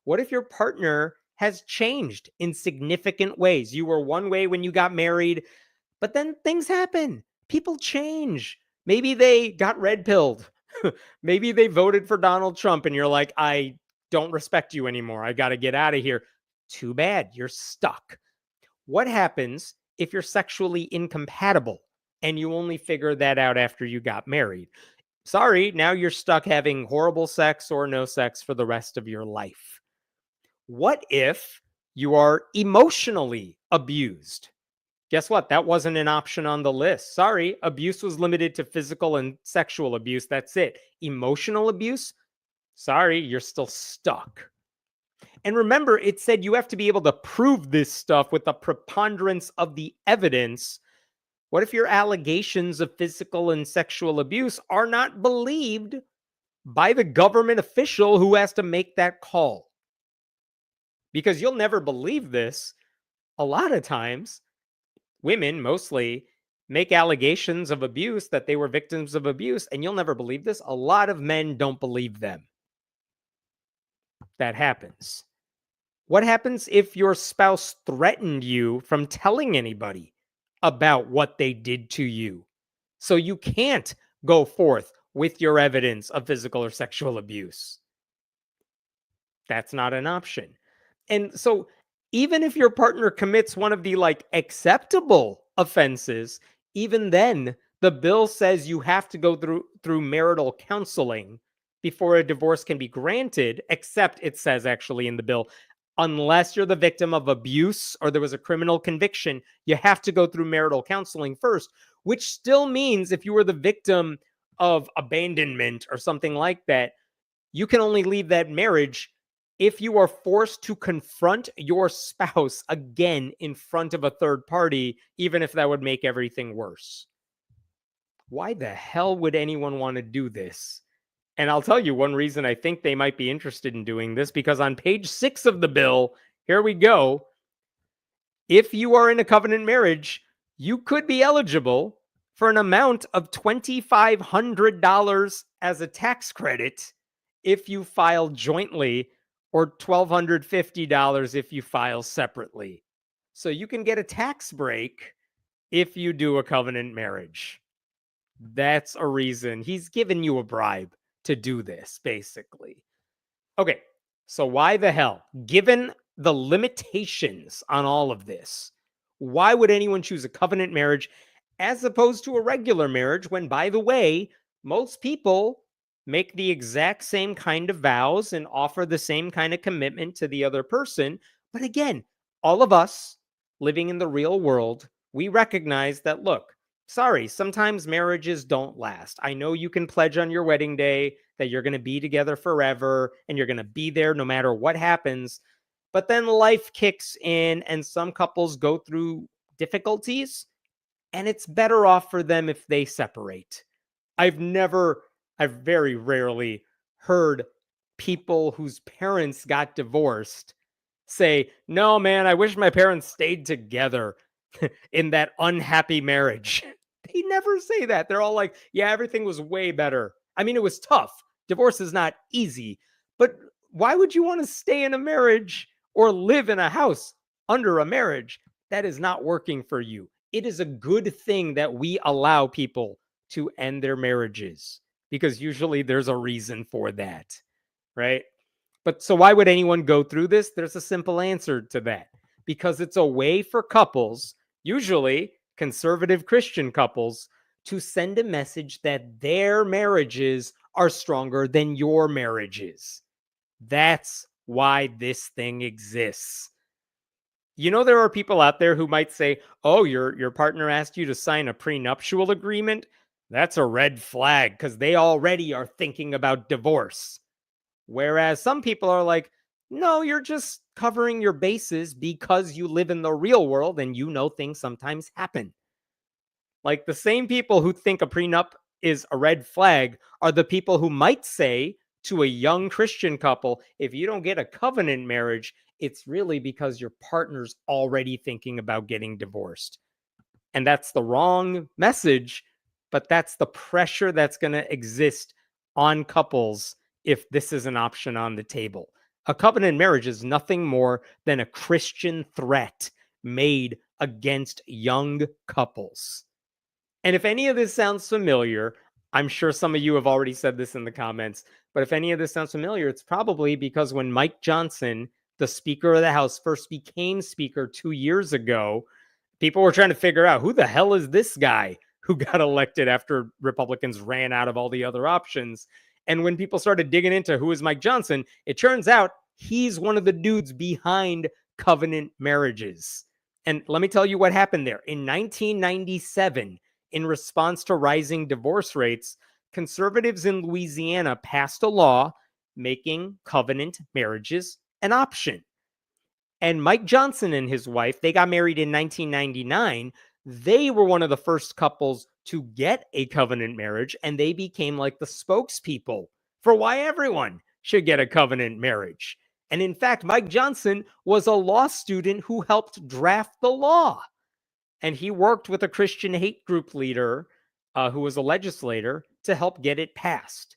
Speaker 1: What if your partner has changed in significant ways? You were one way when you got married, but then things happen. People change. Maybe they got red pilled. Maybe they voted for Donald Trump and you're like, I don't respect you anymore. I got to get out of here. Too bad. You're stuck. What happens if you're sexually incompatible and you only figured that out after you got married? Sorry, now you're stuck having horrible sex or no sex for the rest of your life. What if you are emotionally abused? Guess what? That wasn't an option on the list. Sorry, abuse was limited to physical and sexual abuse. That's it. Emotional abuse? Sorry, you're still stuck. And remember, it said you have to be able to prove this stuff with a preponderance of the evidence. What if your allegations of physical and sexual abuse are not believed by the government official who has to make that call? Because you'll never believe this. A lot of times, women mostly make allegations of abuse, that they were victims of abuse, and you'll never believe this. A lot of men don't believe them. That happens. What happens if your spouse threatened you from telling anybody about what they did to you? So you can't go forth with your evidence of physical or sexual abuse. That's not an option. And so even if your partner commits one of the acceptable offenses, even then the bill says you have to go through marital counseling before a divorce can be granted, except it says actually in the bill, unless you're the victim of abuse or there was a criminal conviction, you have to go through marital counseling first, which still means if you were the victim of abandonment or something like that, you can only leave that marriage if you are forced to confront your spouse again in front of a third party, even if that would make everything worse. Why the hell would anyone want to do this? And I'll tell you one reason I think they might be interested in doing this, because on page 6 of the bill, here we go. If you are in a covenant marriage, you could be eligible for an amount of $2,500 as a tax credit if you file jointly, or $1,250 if you file separately. So you can get a tax break if you do a covenant marriage. That's a reason. He's given you a bribe to do this, basically. Okay, so why the hell? Given the limitations on all of this, why would anyone choose a covenant marriage as opposed to a regular marriage when, by the way, most people make the exact same kind of vows and offer the same kind of commitment to the other person? But again, all of us living in the real world, we recognize that, look, sorry, sometimes marriages don't last. I know you can pledge on your wedding day that you're going to be together forever and you're going to be there no matter what happens. But then life kicks in and some couples go through difficulties, and it's better off for them if they separate. I've very rarely heard people whose parents got divorced say, no, man, I wish my parents stayed together in that unhappy marriage. They never say that. They're all like, yeah, everything was way better. I mean, it was tough. Divorce is not easy, but why would you want to stay in a marriage or live in a house under a marriage that is not working for you. It is a good thing that we allow people to end their marriages because usually there's a reason for that, right? But so why would anyone go through this? There's a simple answer to that. Because it's a way for couples, usually conservative Christian couples, to send a message that their marriages are stronger than your marriages. That's why this thing exists. You know, there are people out there who might say, "Oh, your partner asked you to sign a prenuptial agreement? That's a red flag because they already are thinking about divorce." Whereas some people are like, "No, you're just covering your bases because you live in the real world and you know things sometimes happen." Like the same people who think a prenup is a red flag are the people who might say to a young Christian couple, if you don't get a covenant marriage, it's really because your partner's already thinking about getting divorced. And that's the wrong message, but that's the pressure that's going to exist on couples if this is an option on the table. A covenant marriage is nothing more than a Christian threat made against young couples. And if any of this sounds familiar, I'm sure some of you have already said this in the comments, but if any of this sounds familiar, it's probably because when Mike Johnson, the Speaker of the House, first became Speaker 2 years ago, people were trying to figure out who the hell is this guy who got elected after Republicans ran out of all the other options. And when people started digging into who is Mike Johnson, it turns out he's one of the dudes behind covenant marriages. And let me tell you what happened there. In 1997, in response to rising divorce rates, conservatives in Louisiana passed a law making covenant marriages an option. And Mike Johnson and his wife, they got married in 1999. They were one of the first couples to get a covenant marriage, and they became like the spokespeople for why everyone should get a covenant marriage. And in fact, Mike Johnson was a law student who helped draft the law. And he worked with a Christian hate group leader who was a legislator to help get it passed.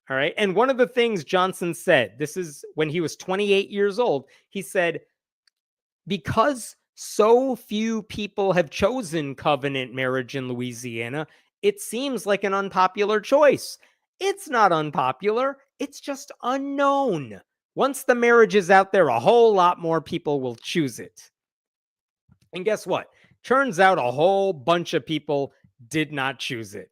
Speaker 1: All right. And one of the things Johnson said, this is when he was 28 years old, he said, because so few people have chosen covenant marriage in Louisiana, it seems like an unpopular choice. It's not unpopular, it's just unknown. Once the marriage is out there, a whole lot more people will choose it. And guess what? Turns out a whole bunch of people did not choose it.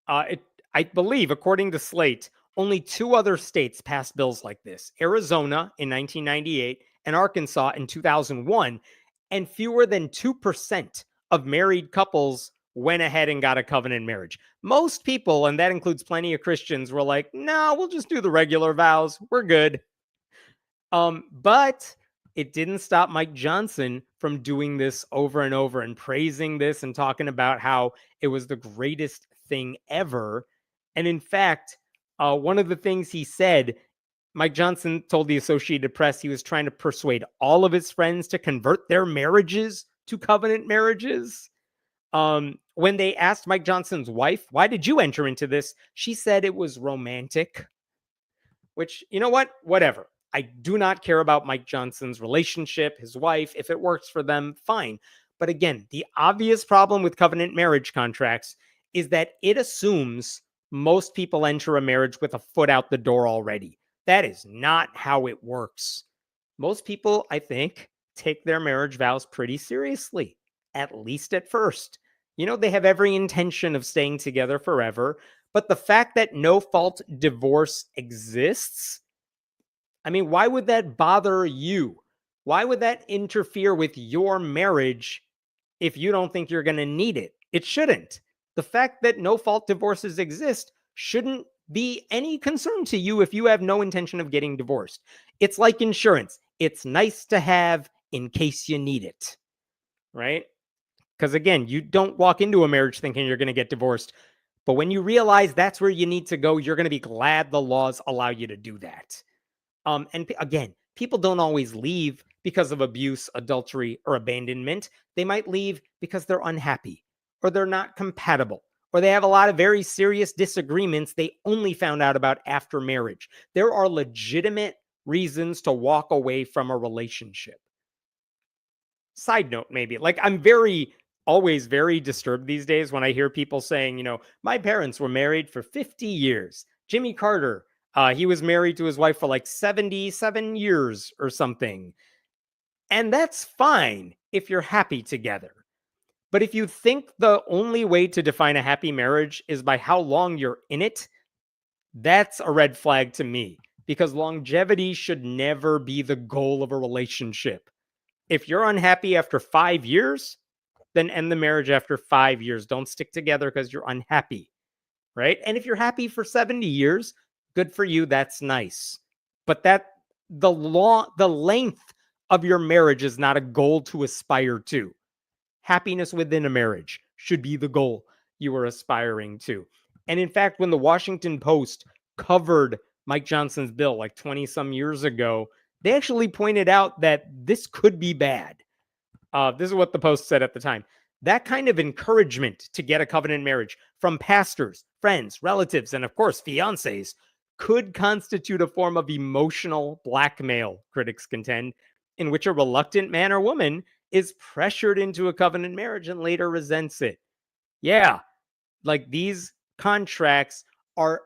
Speaker 1: I believe, according to Slate, only 2 other states passed bills like this: Arizona in 1998 and Arkansas in 2001. And fewer than 2% of married couples went ahead and got a covenant marriage. Most people, and that includes plenty of Christians, were like, "No, we'll just do the regular vows. We're good." But it didn't stop Mike Johnson from doing this over and over and praising this and talking about how it was the greatest thing ever. And in fact, one of the things he said, Mike Johnson told the Associated Press he was trying to persuade all of his friends to convert their marriages to covenant marriages. When they asked Mike Johnson's wife, "Why did you enter into this?" she said it was romantic. Which, you know what? Whatever. I do not care about Mike Johnson's relationship, his wife. If it works for them, fine. But again, the obvious problem with covenant marriage contracts is that it assumes most people enter a marriage with a foot out the door already. That is not how it works. Most people, I think, take their marriage vows pretty seriously, at least at first. You know, they have every intention of staying together forever. But the fact that no fault divorce exists, I mean, why would that bother you? Why would that interfere with your marriage if you don't think you're going to need it? It shouldn't. The fact that no fault divorces exist shouldn't be any concern to you if you have no intention of getting divorced. It's like insurance. It's nice to have in case you need it, right? Because again, you don't walk into a marriage thinking you're going to get divorced. But when you realize that's where you need to go, you're going to be glad the laws allow you to do that. Again, people don't always leave because of abuse, adultery, or abandonment. They might leave because they're unhappy, or they're not compatible, or they have a lot of very serious disagreements they only found out about after marriage. There are legitimate reasons to walk away from a relationship. side note, maybe. Like, I'm always very disturbed these days when I hear people saying, my parents were married for 50 years. Jimmy Carter, he was married to his wife for like 77 years or something. And that's fine if you're happy together. But if you think the only way to define a happy marriage is by how long you're in it, that's a red flag to me, because longevity should never be the goal of a relationship. If you're unhappy after 5 years, then end the marriage after 5 years. Don't stick together because you're unhappy, right? And if you're happy for 70 years, good for you. That's nice. But the length of your marriage is not a goal to aspire to. Happiness within a marriage should be the goal you are aspiring to. And in fact, when the Washington Post covered Mike Johnson's bill like 20 some years ago, they actually pointed out that this could be bad. This is what the Post said at the time. That kind of encouragement to get a covenant marriage from pastors, friends, relatives, and of course, fiancés could constitute a form of emotional blackmail, critics contend, in which a reluctant man or woman is pressured into a covenant marriage and later resents it. Yeah, like these contracts are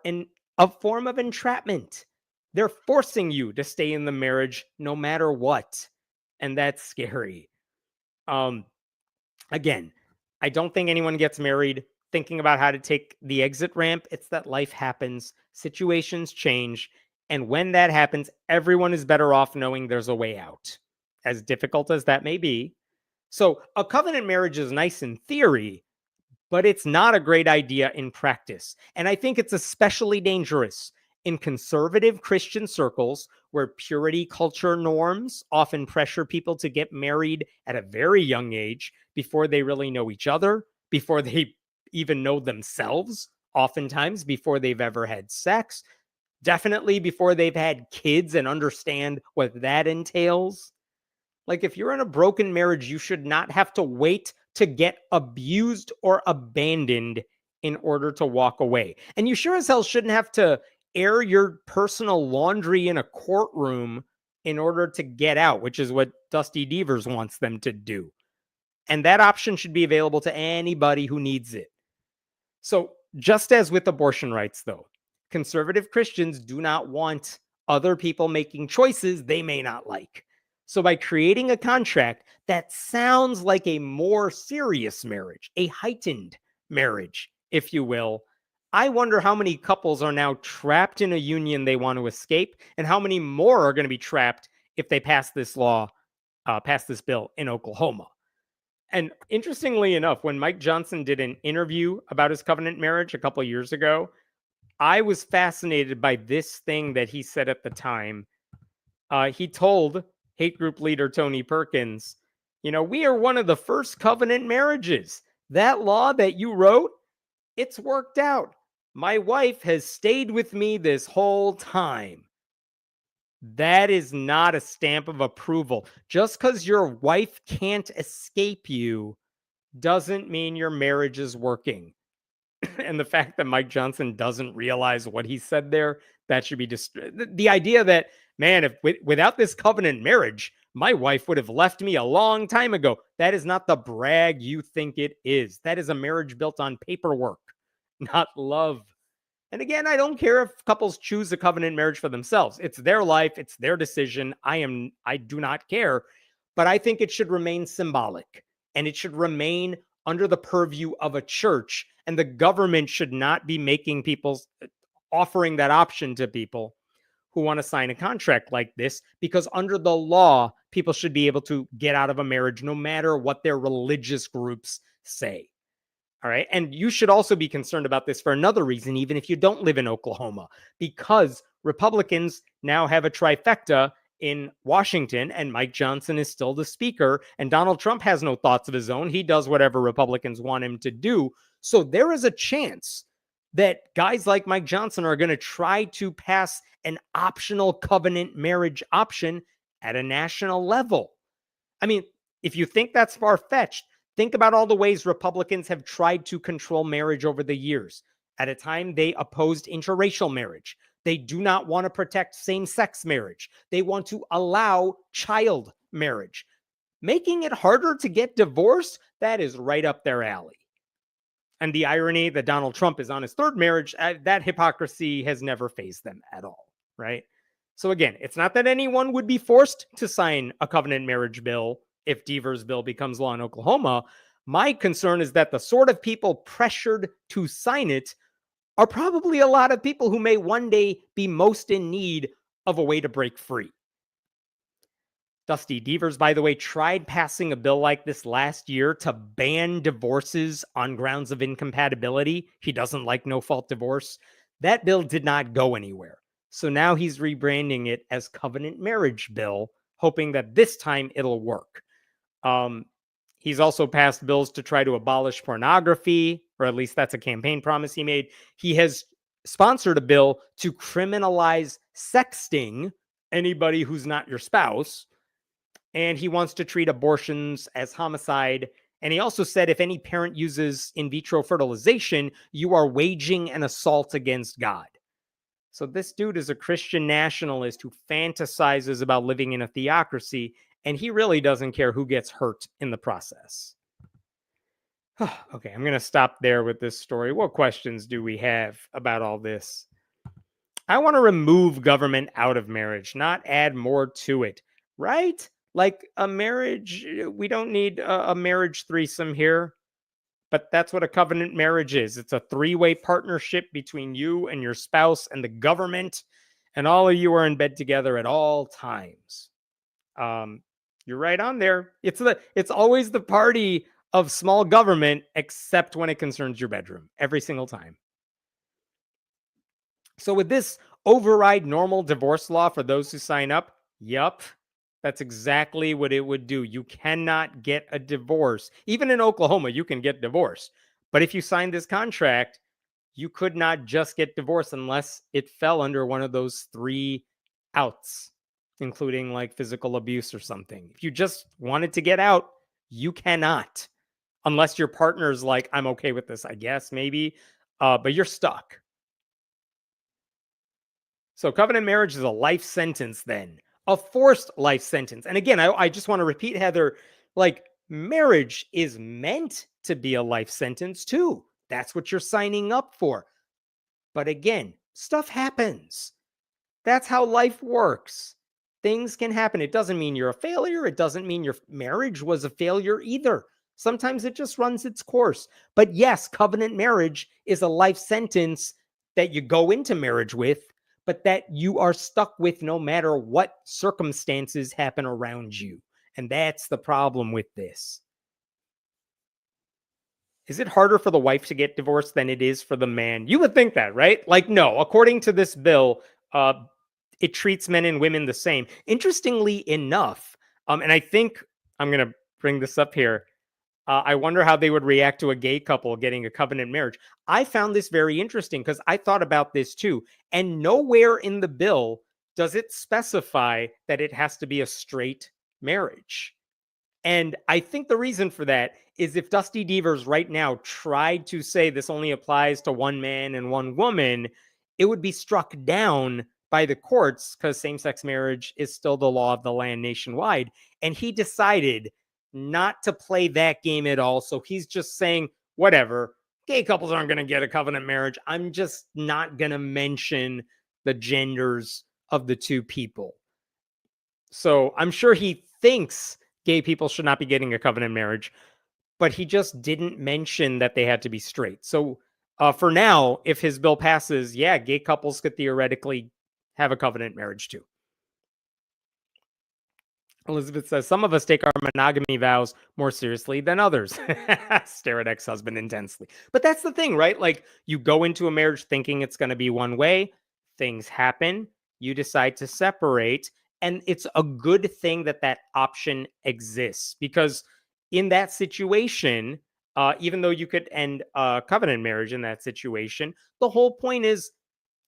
Speaker 1: a form of entrapment. They're forcing you to stay in the marriage no matter what. And that's scary. Again, I don't think anyone gets married thinking about how to take the exit ramp. It's that life happens, situations change, and when that happens, everyone is better off knowing there's a way out, as difficult as that may be. So a covenant marriage is nice in theory, but it's not a great idea in practice. And I think it's especially dangerous in conservative Christian circles where purity culture norms often pressure people to get married at a very young age before they really know each other, before they even know themselves, oftentimes before they've ever had sex, definitely before they've had kids and understand what that entails. Like, if you're in a broken marriage, you should not have to wait to get abused or abandoned in order to walk away. And you sure as hell shouldn't have to air your personal laundry in a courtroom in order to get out, which is what Dusty Devers wants them to do. And that option should be available to anybody who needs it. So, just as with abortion rights, though, conservative Christians do not want other people making choices they may not like. So by creating a contract that sounds like a more serious marriage, a heightened marriage, if you will, I wonder how many couples are now trapped in a union they want to escape, and how many more are going to be trapped if they pass this law, pass this bill in Oklahoma. And interestingly enough, when Mike Johnson did an interview about his covenant marriage a couple of years ago, I was fascinated by this thing that he said at the time. He told hate group leader Tony Perkins, we are one of the first covenant marriages. That law that you wrote, it's worked out. My wife has stayed with me this whole time. That is not a stamp of approval. Just because your wife can't escape you doesn't mean your marriage is working. And the fact that Mike Johnson doesn't realize what he said there, that should be the idea that, man, if without this covenant marriage, my wife would have left me a long time ago. That is not the brag you think it is. That is a marriage built on paperwork, not love. And again, I don't care if couples choose a covenant marriage for themselves. It's their life. It's their decision. I do not care, but I think it should remain symbolic, and it should remain under the purview of a church, and the government should not be offering that option to people who want to sign a contract like this, because under the law, people should be able to get out of a marriage no matter what their religious groups say. All right. And you should also be concerned about this for another reason, even if you don't live in Oklahoma, because Republicans now have a trifecta in Washington, and Mike Johnson is still the speaker, and Donald Trump has no thoughts of his own. He does whatever Republicans want him to do. So there is a chance that guys like Mike Johnson are going to try to pass an optional covenant marriage option at a national level. I mean, if you think that's far-fetched, think about all the ways Republicans have tried to control marriage over the years. At a time, they opposed interracial marriage. They do not want to protect same-sex marriage. They want to allow child marriage. making it harder to get divorced, that is right up their alley. And the irony that Donald Trump is on his third marriage, that hypocrisy has never fazed them at all, right? So again, it's not that anyone would be forced to sign a covenant marriage bill if Deaver's bill becomes law in Oklahoma. My concern is that the sort of people pressured to sign it are probably a lot of people who may one day be most in need of a way to break free. Dusty Deavers, by the way, tried passing a bill like this last year to ban divorces on grounds of incompatibility. He doesn't like no-fault divorce. That bill did not go anywhere. So now he's rebranding it as Covenant Marriage Bill, hoping that this time it'll work. He's also passed bills to try to abolish pornography, or at least that's a campaign promise he made. He has sponsored a bill to criminalize sexting anybody who's not your spouse. And he wants to treat abortions as homicide. And he also said if any parent uses in vitro fertilization, you are waging an assault against God. So this dude is a Christian nationalist who fantasizes about living in a theocracy, and he really doesn't care who gets hurt in the process. Okay, I'm going to stop there with this story. What questions do we have about all this? I want to remove government out of marriage, not add more to it, right? Like a marriage, we don't need a marriage threesome here, but that's what a covenant marriage is. It's a three-way partnership between you and your spouse and the government, and all of you are in bed together at all times. You're right on there. It's always the party of small government, except when it concerns your bedroom, every single time. So would this override normal divorce law for those who sign up? Yup. That's exactly what it would do. You cannot get a divorce. Even in Oklahoma, you can get divorced. But if you sign this contract, you could not just get divorced unless it fell under one of those three outs, including like physical abuse or something. If you just wanted to get out, you cannot. Unless your partner's like, I'm okay with this, I guess, maybe. But you're stuck. So covenant marriage is a life sentence then. A forced life sentence. And again, I just want to repeat, Heather, like marriage is meant to be a life sentence too. That's what you're signing up for. But again, stuff happens. That's how life works. Things can happen. It doesn't mean you're a failure. It doesn't mean your marriage was a failure either. Sometimes it just runs its course. But yes, covenant marriage is a life sentence that you go into marriage with, but that you are stuck with no matter what circumstances happen around you. And that's the problem with this. Is it harder for the wife to get divorced than it is for the man? You would think that, right? Like, no, according to this bill, it treats men and women the same. Interestingly enough, and I think I'm going to bring this up here. I wonder how they would react to a gay couple getting a covenant marriage. I found this very interesting because I thought about this too. And nowhere in the bill does it specify that it has to be a straight marriage. And I think the reason for that is if Dusty Deavers right now tried to say this only applies to one man and one woman, it would be struck down by the courts because same-sex marriage is still the law of the land nationwide. And he decided not to play that game at all. So he's just saying, whatever, gay couples aren't going to get a covenant marriage. I'm just not going to mention the genders of the two people. So I'm sure he thinks gay people should not be getting a covenant marriage, but he just didn't mention that they had to be straight. So for now, if his bill passes, yeah, gay couples could theoretically have a covenant marriage too. Elizabeth says, some of us take our monogamy vows more seriously than others. Stare at ex-husband intensely. But that's the thing, right? Like you go into a marriage thinking it's going to be one way. Things happen. You decide to separate. And it's a good thing that that option exists because in that situation, even though you could end a covenant marriage in that situation, the whole point is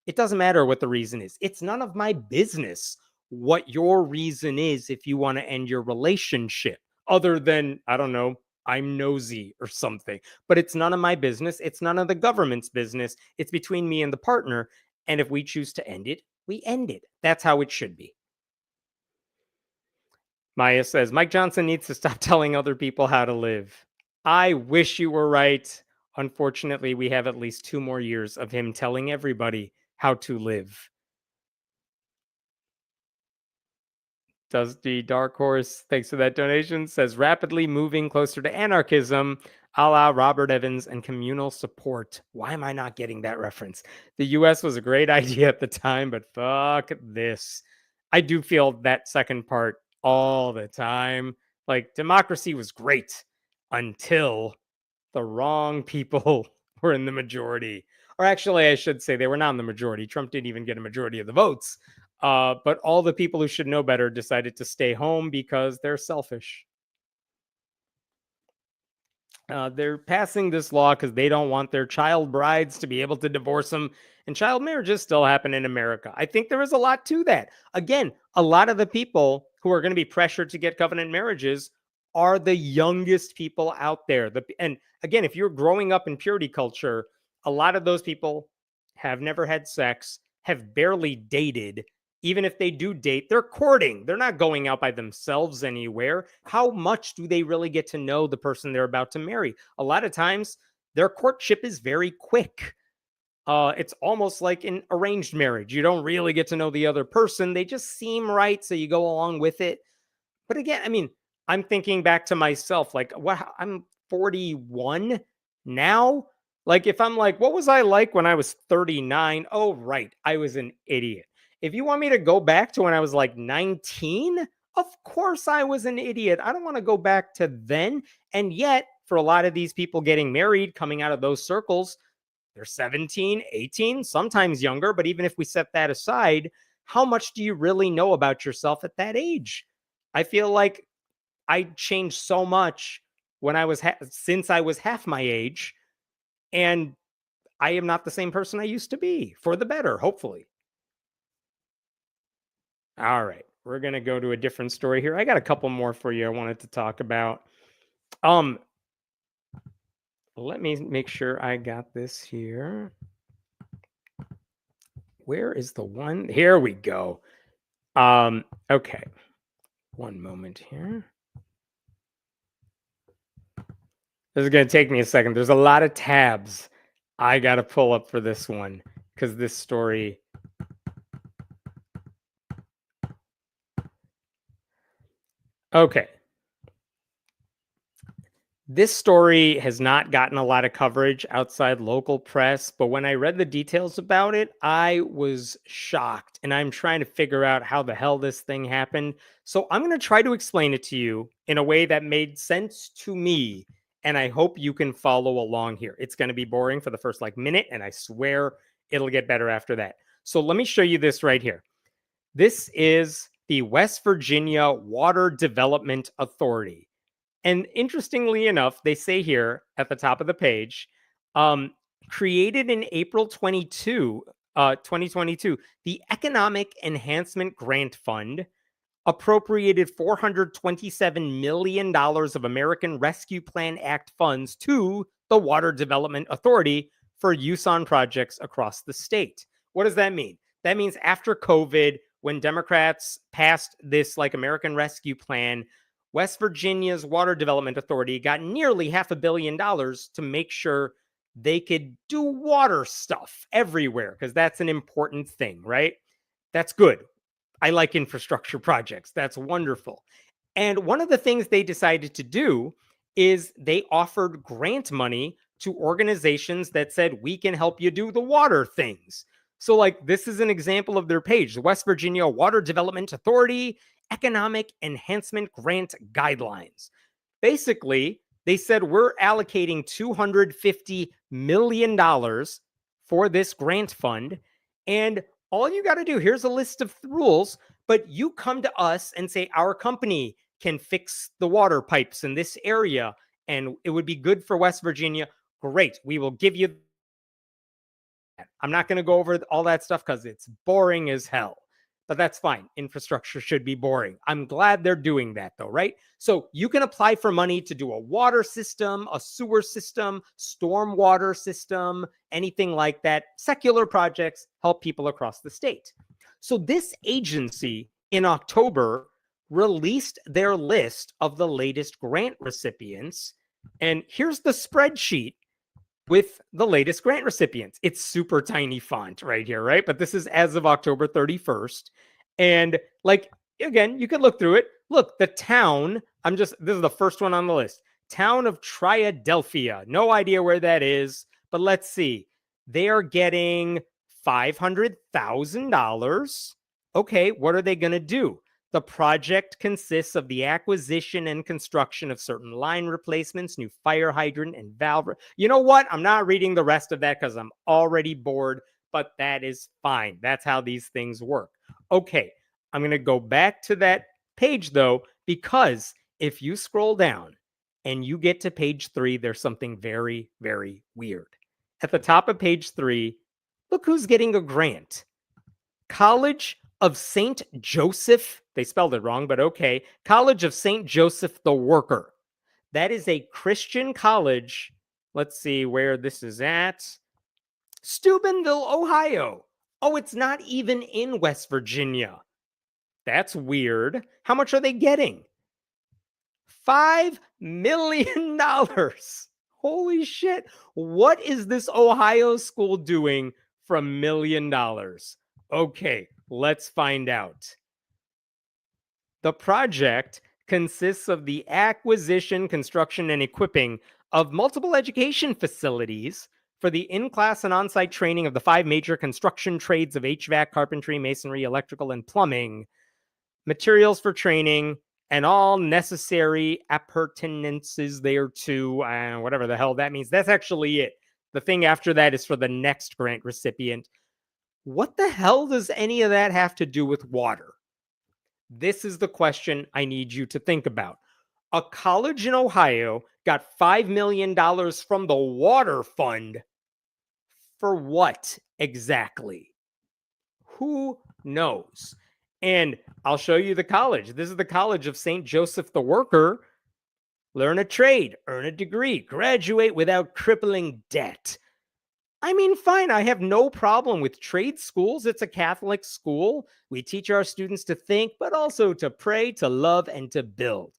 Speaker 1: it doesn't matter what the reason is. It's none of my business what your reason is if you want to end your relationship, other than, I don't know, I'm nosy or something. But it's none of my business. It's none of the government's business. It's between me and the partner. And if we choose to end it, we end it. That's how it should be. Maya says, Mike Johnson needs to stop telling other people how to live. I wish you were right. Unfortunately, we have at least 2 more years of him telling everybody how to live. Dusty Dark Horse, thanks for that donation, says rapidly moving closer to anarchism, a la Robert Evans and communal support. Why am I not getting that reference? The US was a great idea at the time, but fuck this. I do feel that second part all the time. Like, democracy was great until the wrong people were in the majority. Or actually, I should say they were not in the majority. Trump didn't even get a majority of the votes. But all the people who should know better decided to stay home because they're selfish. They're passing this law because they don't want their child brides to be able to divorce them. And child marriages still happen in America. I think there is a lot to that. Again, a lot of the people who are going to be pressured to get covenant marriages are the youngest people out there. And again, if you're growing up in purity culture, a lot of those people have never had sex, have barely dated. Even if they do date, they're courting. They're not going out by themselves anywhere. How much do they really get to know the person they're about to marry? A lot of times, their courtship is very quick. It's almost like an arranged marriage. You don't really get to know the other person. They just seem right, so you go along with it. But again, I mean, I'm thinking back to myself, like, what? I'm 41 now. Like, if I'm like, what was I like when I was 39? Oh, right. I was an idiot. If you want me to go back to when I was like 19, of course I was an idiot. I don't want to go back to then. And yet, for a lot of these people getting married, coming out of those circles, they're 17, 18, sometimes younger. But even if we set that aside, how much do you really know about yourself at that age? I feel like I changed so much when I was since I was half my age, and I am not the same person I used to be, for the better, hopefully. All right, we're gonna go to a different story here. I got a couple more for you I wanted to talk about. Let me make sure I got this here. Where is the one? Here we go. Okay. One moment here. This is going to take me a second. There's a lot of tabs I got to pull up for this one because this story. Okay. This story has not gotten a lot of coverage outside local press, but when I read the details about it, I was shocked. And I'm trying to figure out how the hell this thing happened. So I'm going to try to explain it to you in a way that made sense to me. And I hope you can follow along here. It's going to be boring for the first minute, and I swear it'll get better after that. So let me show you this right here. This is the West Virginia Water Development Authority. And interestingly enough, they say here at the top of the page, created in April 2022, the Economic Enhancement Grant Fund appropriated $427 million of American Rescue Plan Act funds to the Water Development Authority for use on projects across the state. What does that mean? That means after COVID, when Democrats passed this American Rescue Plan, West Virginia's Water Development Authority got nearly $500 million to make sure they could do water stuff everywhere, because that's an important thing, right? That's good. I like infrastructure projects. That's wonderful. And one of the things they decided to do is they offered grant money to organizations that said, we can help you do the water things. So this is an example of their page, the West Virginia Water Development Authority Economic Enhancement Grant Guidelines. Basically, they said we're allocating $250 million for this grant fund. And all you got to do, here's a list of rules, but you come to us and say, our company can fix the water pipes in this area, and it would be good for West Virginia. Great. We will give you that. I'm not going to go over all that stuff because it's boring as hell. But that's fine. Infrastructure should be boring. I'm glad they're doing that, though, right? So you can apply for money to do a water system, a sewer system, stormwater system, anything like that. Secular projects help people across the state. So this agency in October released their list of the latest grant recipients. And here's the spreadsheet with the latest grant recipients. It's super tiny font right here, right? But this is as of October 31st. And like, again, you can look through it. Look, the town, this is the first one on the list. Town of Triadelphia. No idea where that is, but let's see. They are getting $500,000. Okay, what are they going to do? The project consists of the acquisition and construction of certain line replacements, new fire hydrant and valve. You know what? I'm not reading the rest of that because I'm already bored, but that is fine. That's how these things work. Okay, I'm going to go back to that page though, because if you scroll down and you get to page 3, there's something very, very weird. At the top of page 3, look who's getting a grant. College of St. Joseph. They spelled it wrong, but okay. College of St. Joseph the Worker. That is a Christian college. Let's see where this is at. Steubenville, Ohio. Oh, it's not even in West Virginia. That's weird. How much are they getting? $5 million. Holy shit. What is this Ohio school doing for $1 million? Okay, let's find out. The project consists of the acquisition, construction, and equipping of multiple education facilities for the in-class and on-site training of the 5 major construction trades of HVAC, carpentry, masonry, electrical, and plumbing, materials for training, and all necessary appurtenances thereto, whatever the hell that means. That's actually it. The thing after that is for the next grant recipient. What the hell does any of that have to do with water? This is the question I need you to think about. A college in Ohio got $5 million from the water fund. For what exactly? Who knows? And I'll show you the college. This is the College of St. Joseph the Worker. Learn a trade, earn a degree, graduate without crippling debt. I mean, fine, I have no problem with trade schools. It's a Catholic school. We teach our students to think, but also to pray, to love, and to build.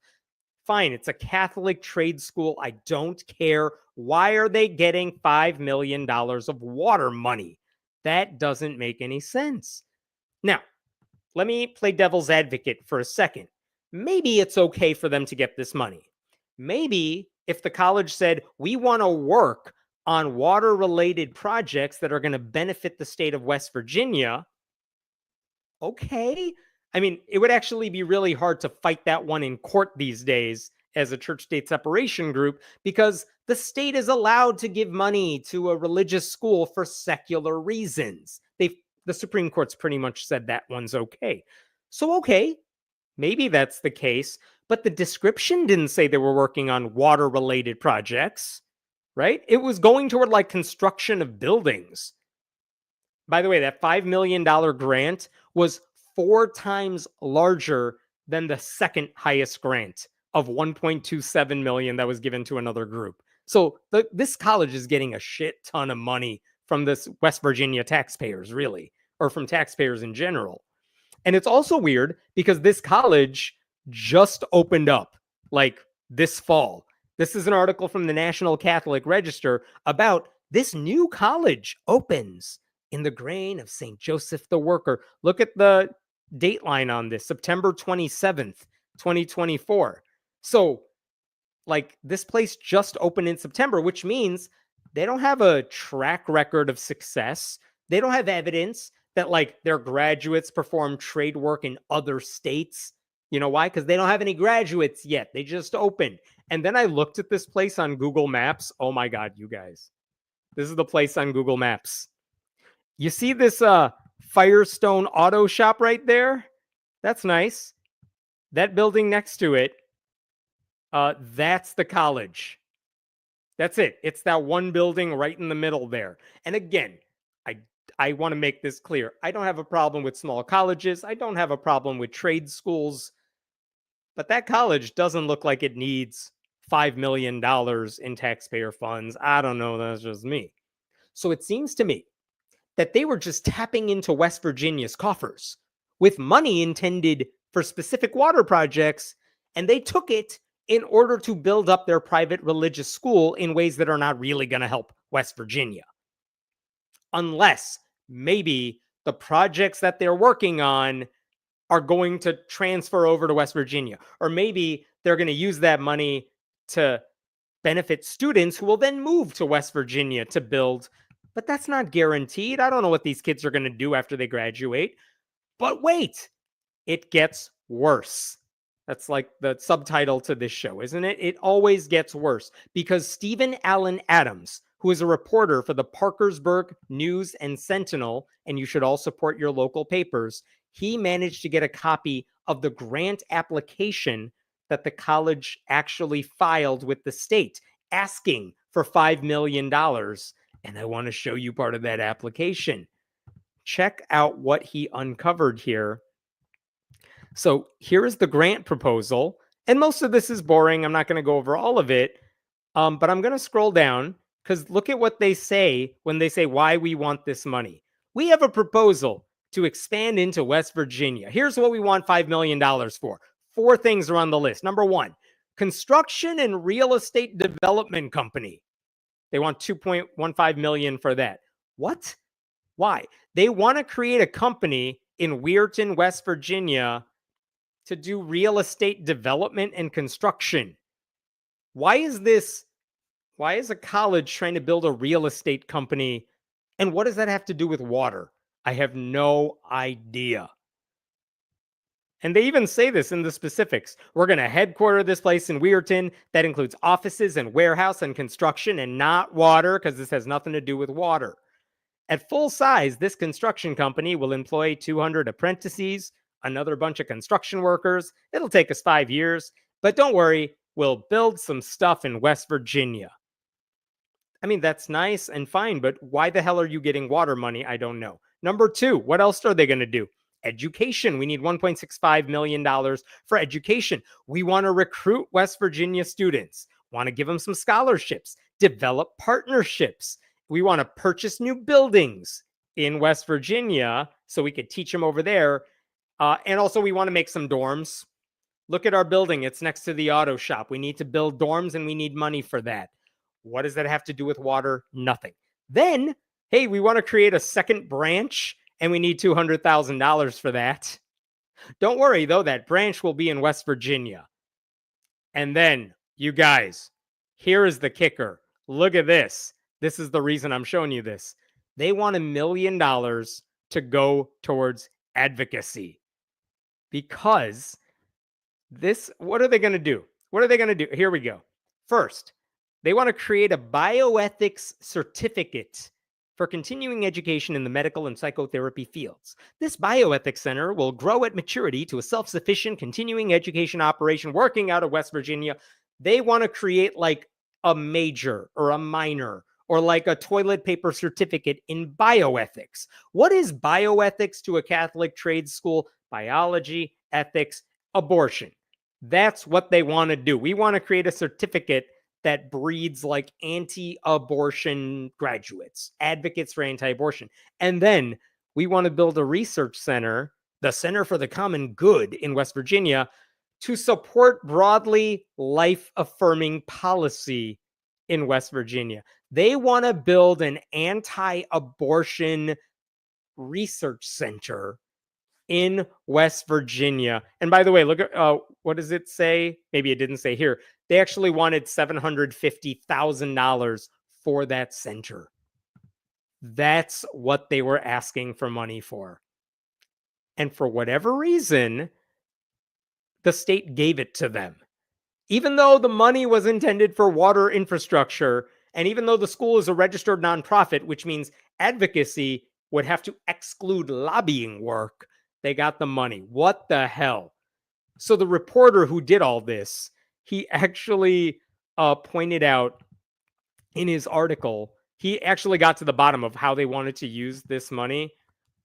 Speaker 1: Fine, it's a Catholic trade school. I don't care. Why are they getting $5 million of water money? That doesn't make any sense. Now, let me play devil's advocate for a second. Maybe it's okay for them to get this money. Maybe if the college said, we want to work on water-related projects that are going to benefit the state of West Virginia, okay. I mean, it would actually be really hard to fight that one in court these days as a church-state separation group because the state is allowed to give money to a religious school for secular reasons. The Supreme Court's pretty much said that one's okay. So, okay, maybe that's the case, but the description didn't say they were working on water-related projects, right? It was going toward like construction of buildings. By the way, that $5 million grant was 4 times larger than the second highest grant of $1.27 million that was given to another group. So this college is getting a shit ton of money from this West Virginia taxpayers, really, or from taxpayers in general. And it's also weird because this college just opened up like this fall. This is an article from the National Catholic Register about this new college opens in the grain of St. Joseph the Worker. Look at the date line on this, September 27th, 2024. So, like, this place just opened in September, which means they don't have a track record of success. They don't have evidence that, like, their graduates perform trade work in other states. You know why? Because they don't have any graduates yet. They just opened. And then I looked at this place on Google Maps. Oh my God, you guys. This is the place on Google Maps. You see this Firestone Auto Shop right there? That's nice. That building next to it, that's the college. That's it. It's that one building right in the middle there. And again, I want to make this clear. I don't have a problem with small colleges. I don't have a problem with trade schools. But that college doesn't look like it needs $5 million in taxpayer funds. I don't know. That's just me. So it seems to me that they were just tapping into West Virginia's coffers with money intended for specific water projects, and they took it in order to build up their private religious school in ways that are not really going to help West Virginia. Unless maybe the projects that they're working on are going to transfer over to West Virginia, or maybe they're going to use that money to benefit students who will then move to West Virginia to build. But that's not guaranteed. I don't know what these kids are going to do after they graduate. But wait, it gets worse. That's like the subtitle to this show, isn't it? It always gets worse because Stephen Allen Adams, who is a reporter for the Parkersburg News and Sentinel, and you should all support your local papers, he managed to get a copy of the grant application that the college actually filed with the state, asking for $5 million. And I want to show you part of that application. Check out what he uncovered here. So here is the grant proposal. And most of this is boring. I'm not going to go over all of it. But I'm going to scroll down because look at what they say when they say why we want this money. We have a proposal to expand into West Virginia. Here's what we want $5 million for. 4 things are on the list. Number 1, construction and real estate development company. They want $2.15 million for that. What? Why? They want to create a company in Weirton, West Virginia to do real estate development and construction. Why is a college trying to build a real estate company? And what does that have to do with water? I have no idea. And they even say this in the specifics. We're going to headquarter this place in Weirton. That includes offices and warehouse and construction and not water, because this has nothing to do with water. At full size, this construction company will employ 200 apprentices, another bunch of construction workers. It'll take us 5 years. But don't worry, we'll build some stuff in West Virginia. I mean, that's nice and fine, but why the hell are you getting water money? I don't know. Number 2, what else are they going to do? Education. We need $1.65 million for education. We want to recruit West Virginia students, want to give them some scholarships, develop partnerships. We want to purchase new buildings in West Virginia so we could teach them over there. And also we want to make some dorms. Look at our building. It's next to the auto shop. We need to build dorms and we need money for that. What does that have to do with water? Nothing. Then, hey, we want to create a second branch and we need $200,000 for that. Don't worry, though, that branch will be in West Virginia. And then, you guys, here is the kicker. Look at this. This is the reason I'm showing you this. They want $1 million to go towards advocacy. Because what are they going to do? What are they going to do? Here we go. First, they want to create a bioethics certificate for continuing education in the medical and psychotherapy fields. This bioethics center will grow at maturity to a self-sufficient continuing education operation working out of West Virginia. They want to create like a major or a minor or like a toilet paper certificate in bioethics. What is bioethics to a Catholic trade school? Biology, ethics, abortion. That's what they want to do. We want to create a certificate that breeds like anti-abortion graduates, advocates for anti-abortion. And then we want to build a research center, the Center for the Common Good in West Virginia, to support broadly life-affirming policy in West Virginia. They want to build an anti-abortion research center in West Virginia. And by the way, look at what does it say? Maybe it didn't say here. They actually wanted $750,000 for that center. That's what they were asking for money for. And for whatever reason, the state gave it to them. Even though the money was intended for water infrastructure, and even though the school is a registered nonprofit, which means advocacy would have to exclude lobbying work, they got the money. What the hell? So the reporter who did all this, he actually pointed out in his article, he actually got to the bottom of how they wanted to use this money.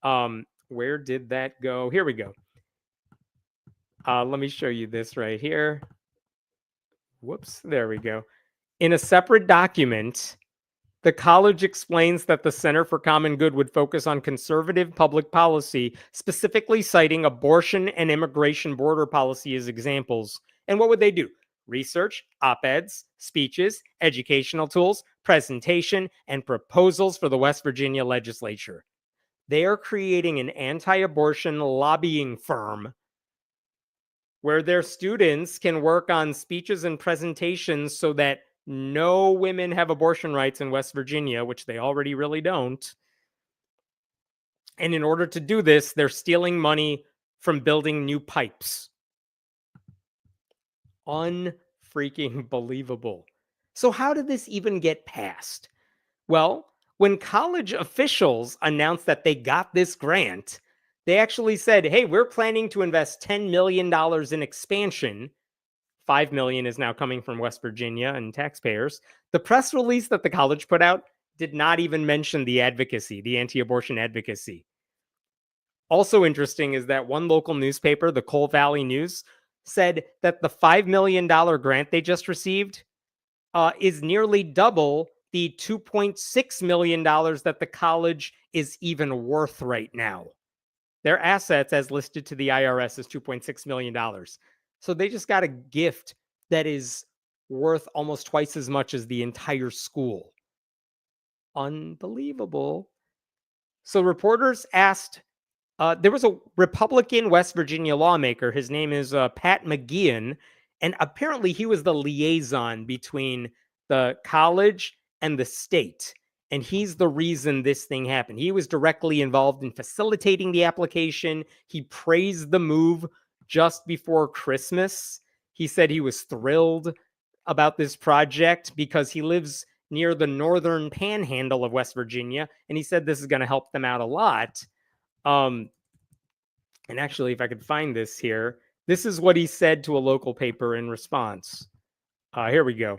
Speaker 1: Where did that go? Here we go. Let me show you this right here. Whoops, there we go. In a separate document, The college explains that the Center for Common Good would focus on conservative public policy, specifically citing abortion and immigration border policy as examples. And what would they do? Research, op-eds, speeches, educational tools, presentation, and proposals for the West Virginia legislature. They are creating an anti-abortion lobbying firm where their students can work on speeches and presentations so that no women have abortion rights in West Virginia, which they already really don't. And in order to do this, they're stealing money from building new pipes. Unfreaking believable. So how did this even get passed? Well, when college officials announced that they got this grant, they actually said, hey, we're planning to invest $10 million in expansion. $5 million is now coming from West Virginia and taxpayers. The press release that the college put out did not even mention the advocacy, the anti-abortion advocacy. Also interesting is that one local newspaper, the Cole Valley News, said that the $5 million grant they just received is nearly double the $2.6 million that the college is even worth right now. Their assets, as listed to the IRS, is $2.6 million. So they just got a gift that is worth almost twice as much as the entire school. Unbelievable. So reporters asked, there was a Republican West Virginia lawmaker. His name is Pat McGeehan. And apparently he was the liaison between the college and the state. And he's the reason this thing happened. He was directly involved in facilitating the application. He praised the move just before Christmas. He said he was thrilled about this project because he lives near the northern panhandle of West Virginia. And he said this is going to help them out a lot. And actually, if I could find this here, this is what he said to a local paper in response. Here we go.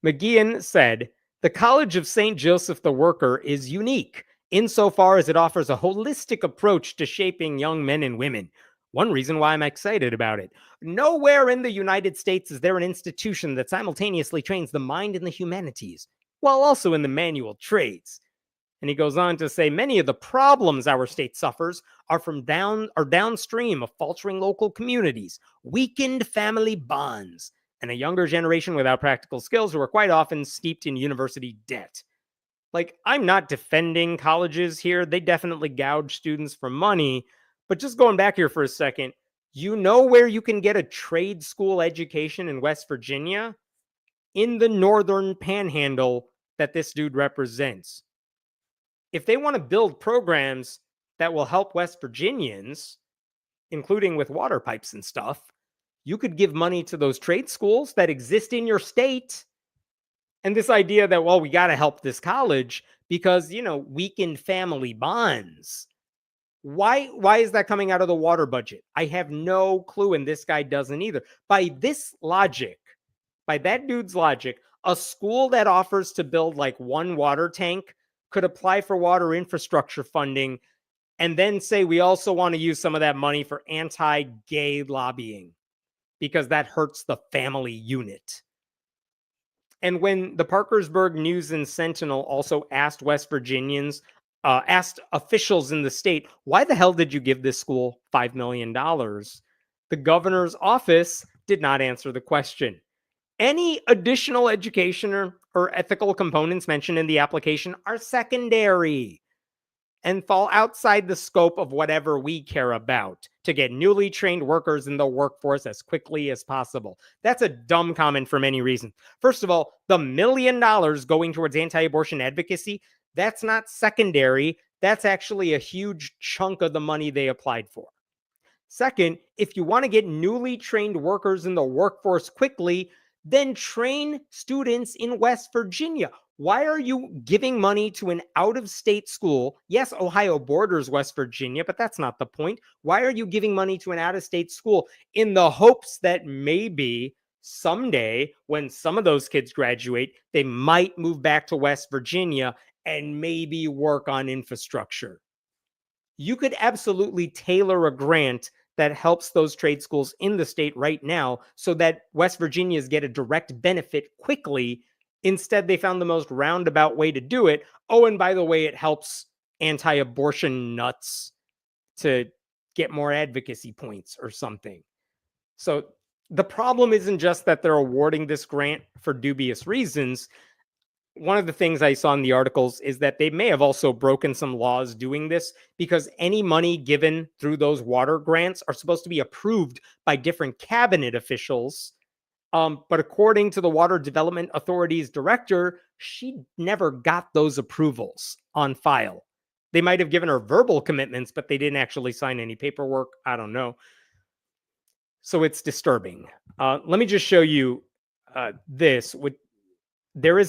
Speaker 1: McGeehan said, the College of St. Joseph the Worker is unique insofar as it offers a holistic approach to shaping young men and women. One reason why I'm excited about it. Nowhere in the United States is there an institution that simultaneously trains the mind and the humanities, while also in the manual trades. And he goes on to say, many of the problems our state suffers are downstream of faltering local communities, weakened family bonds, and a younger generation without practical skills who are quite often steeped in university debt. Like, I'm not defending colleges here. They definitely gouge students for money. But just going back here for a second, you know where you can get a trade school education in West Virginia? In the northern panhandle that this dude represents. If they want to build programs that will help West Virginians, including with water pipes and stuff, you could give money to those trade schools that exist in your state. And this idea that, well, we got to help this college because, weakened family bonds. Why is that coming out of the water budget? I have no clue, and this guy doesn't either. By this logic, by that dude's logic, a school that offers to build like one water tank could apply for water infrastructure funding and then say we also want to use some of that money for anti-gay lobbying because that hurts the family unit. And when the Parkersburg News and Sentinel also asked West Virginians, asked officials in the state, why the hell did you give this school $5 million? The governor's office did not answer the question. Any additional education or ethical components mentioned in the application are secondary and fall outside the scope of whatever we care about to get newly trained workers in the workforce as quickly as possible. That's a dumb comment for many reasons. First of all, the $1 million going towards anti-abortion advocacy, that's not secondary. That's actually a huge chunk of the money they applied for. Second, if you want to get newly trained workers in the workforce quickly, then train students in West Virginia. Why are you giving money to an out-of-state school? Yes, Ohio borders West Virginia, but that's not the point. Why are you giving money to an out-of-state school in the hopes that maybe someday when some of those kids graduate, they might move back to West Virginia and maybe work on infrastructure? You could absolutely tailor a grant that helps those trade schools in the state right now so that West Virginians get a direct benefit quickly Instead, they found the most roundabout way to do it. Oh, and by the way, it helps anti-abortion nuts to get more advocacy points or something. So the problem isn't just that they're awarding this grant for dubious reasons. One of the things I saw in the articles is that they may have also broken some laws doing this, because any money given through those water grants are supposed to be approved by different cabinet officials. But according to the Water Development Authority's director, she never got those approvals on file. They might have given her verbal commitments, but they didn't actually sign any paperwork. I don't know. So it's disturbing. Let me just show you this. There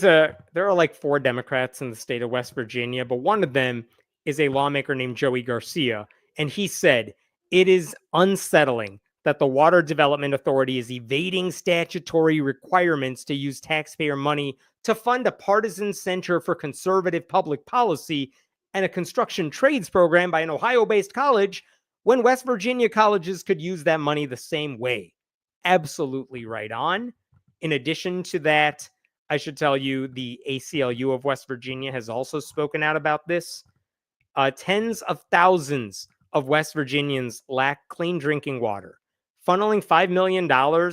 Speaker 1: are like 4 Democrats in the state of West Virginia, but one of them is a lawmaker named Joey Garcia, and he said it is unsettling that the Water Development Authority is evading statutory requirements to use taxpayer money to fund a partisan center for conservative public policy and a construction trades program by an Ohio-based college, when West Virginia colleges could use that money the same way. Absolutely right on. In addition to that, I should tell you the ACLU of West Virginia has also spoken out about this. Tens of thousands of West Virginians lack clean drinking water. Funneling $5 million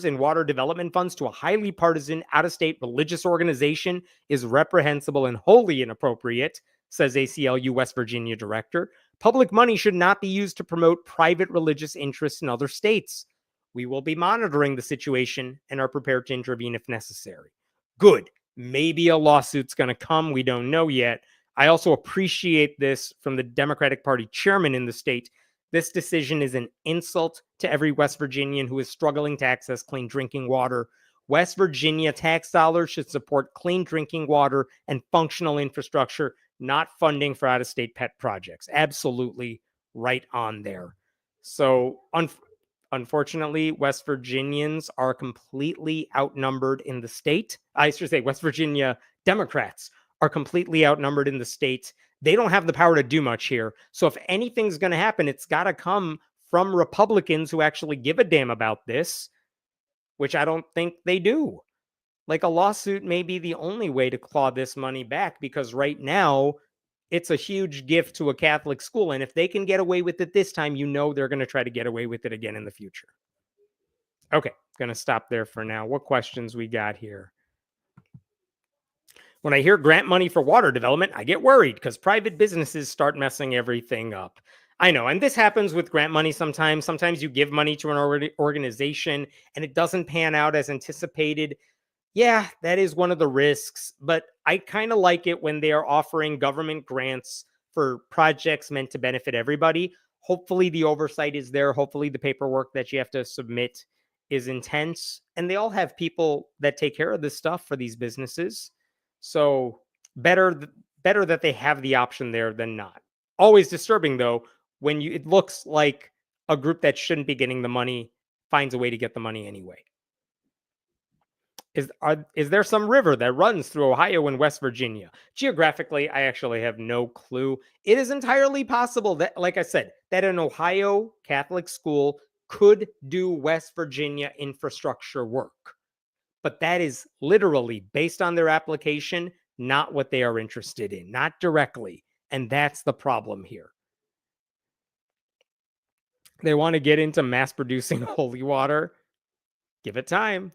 Speaker 1: in water development funds to a highly partisan, out-of-state religious organization is reprehensible and wholly inappropriate, says ACLU West Virginia director. Public money should not be used to promote private religious interests in other states. We will be monitoring the situation and are prepared to intervene if necessary. Good. Maybe a lawsuit's going to come. We don't know yet. I also appreciate this from the Democratic Party chairman in the state. This decision is an insult to every West Virginian who is struggling to access clean drinking water. West Virginia tax dollars should support clean drinking water and functional infrastructure, not funding for out-of-state pet projects. Absolutely right on there. So, unfortunately, West Virginians are completely outnumbered in the state. I should say West Virginia Democrats are completely outnumbered in the state. They don't have the power to do much here. So if anything's going to happen, it's got to come from Republicans who actually give a damn about this, which I don't think they do. Like, a lawsuit may be the only way to claw this money back, because right now it's a huge gift to a Catholic school. And if they can get away with it this time, you know they're going to try to get away with it again in the future. Okay, going to stop there for now. What questions we got here? When I hear grant money for water development, I get worried because private businesses start messing everything up. I know, and this happens with grant money sometimes. Sometimes you give money to an organization and it doesn't pan out as anticipated. Yeah, that is one of the risks, but I kind of like it when they are offering government grants for projects meant to benefit everybody. Hopefully the oversight is there. Hopefully the paperwork that you have to submit is intense, and they all have people that take care of this stuff for these businesses. So better that they have the option there than not. Always disturbing though when it looks like a group that shouldn't be getting the money finds a way to get the money anyway. Is there some river that runs through Ohio and West Virginia? Geographically, I actually have no clue. It is entirely possible that, like I said, that an Ohio Catholic school could do West Virginia infrastructure work. But that is literally based on their application, not what they are interested in, not directly. And that's the problem here. They want to get into mass producing holy water. Give it time.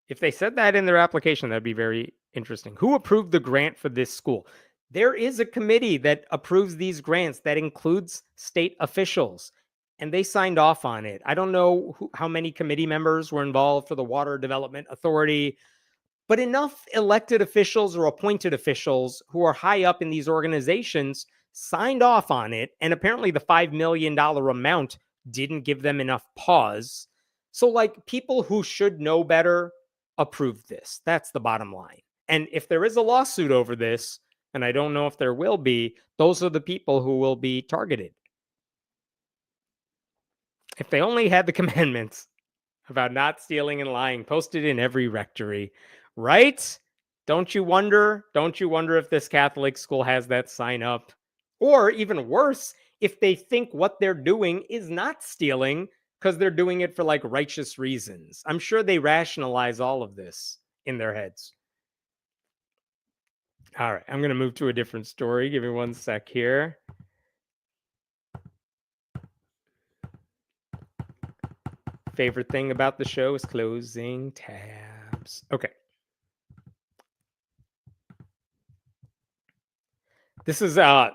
Speaker 1: If they said that in their application, that'd be very interesting. Who approved the grant for this school? There is a committee that approves these grants that includes state officials, and they signed off on it. I don't know how many committee members were involved for the Water Development Authority, but enough elected officials or appointed officials who are high up in these organizations signed off on it, and apparently the $5 million amount didn't give them enough pause. So, like, people who should know better approved this. That's the bottom line. And if there is a lawsuit over this, and I don't know if there will be, those are the people who will be targeted. If they only had the commandments about not stealing and lying posted in every rectory, right? Don't you wonder if this Catholic school has that sign up? Or even worse, if they think what they're doing is not stealing because they're doing it for like righteous reasons. I'm sure they rationalize all of this in their heads. All right, I'm going to move to a different story. Give me one sec here. Favorite thing about the show is closing tabs. Okay. This is a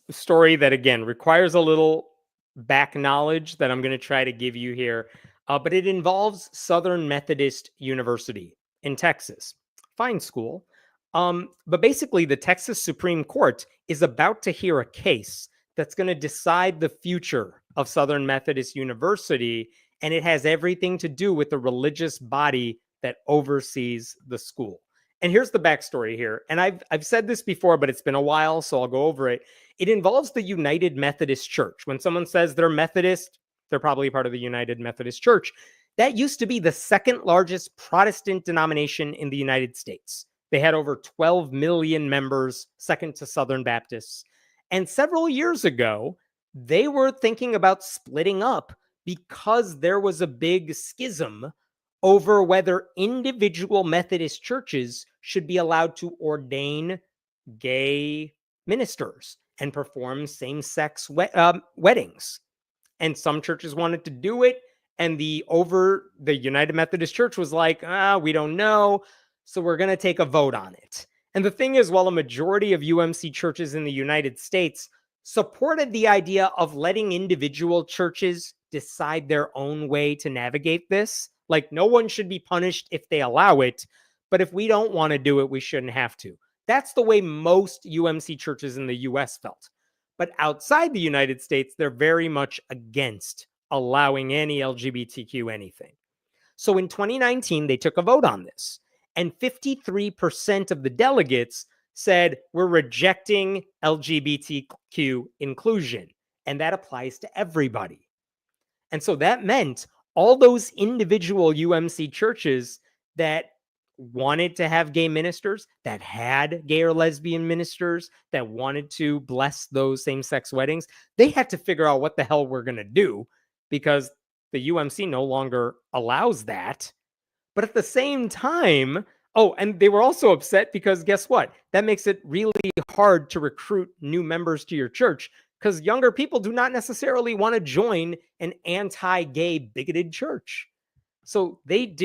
Speaker 1: story that again requires a little back knowledge that I'm going to try to give you here, but it involves Southern Methodist University in Texas. Fine school, but basically the Texas Supreme Court is about to hear a case that's going to decide the future of Southern Methodist University, and it has everything to do with the religious body that oversees the school. And here's the backstory here. And I've said this before, but it's been a while, so I'll go over it. It involves the United Methodist Church. When someone says they're Methodist, they're probably part of the United Methodist Church. That used to be the second largest Protestant denomination in the United States. They had over 12 million members, second to Southern Baptists. And several years ago, they were thinking about splitting up because there was a big schism over whether individual Methodist churches should be allowed to ordain gay ministers and perform same-sex weddings. And some churches wanted to do it, and the United Methodist Church was like, we don't know, so we're going to take a vote on it. And the thing is, while a majority of UMC churches in the United States supported the idea of letting individual churches decide their own way to navigate this, like no one should be punished if they allow it, but if we don't want to do it, we shouldn't have to. That's the way most UMC churches in the US felt. But outside the United States, they're very much against allowing any LGBTQ anything. So in 2019, they took a vote on this, and 53% of the delegates said we're rejecting LGBTQ inclusion, and that applies to everybody. And so that meant all those individual UMC churches that wanted to have gay ministers, that had gay or lesbian ministers, that wanted to bless those same-sex weddings, they had to figure out what the hell we're going to do because the UMC no longer allows that. But at the same time, and they were also upset because guess what? That makes it really hard to recruit new members to your church because younger people do not necessarily want to join an anti-gay bigoted church. So they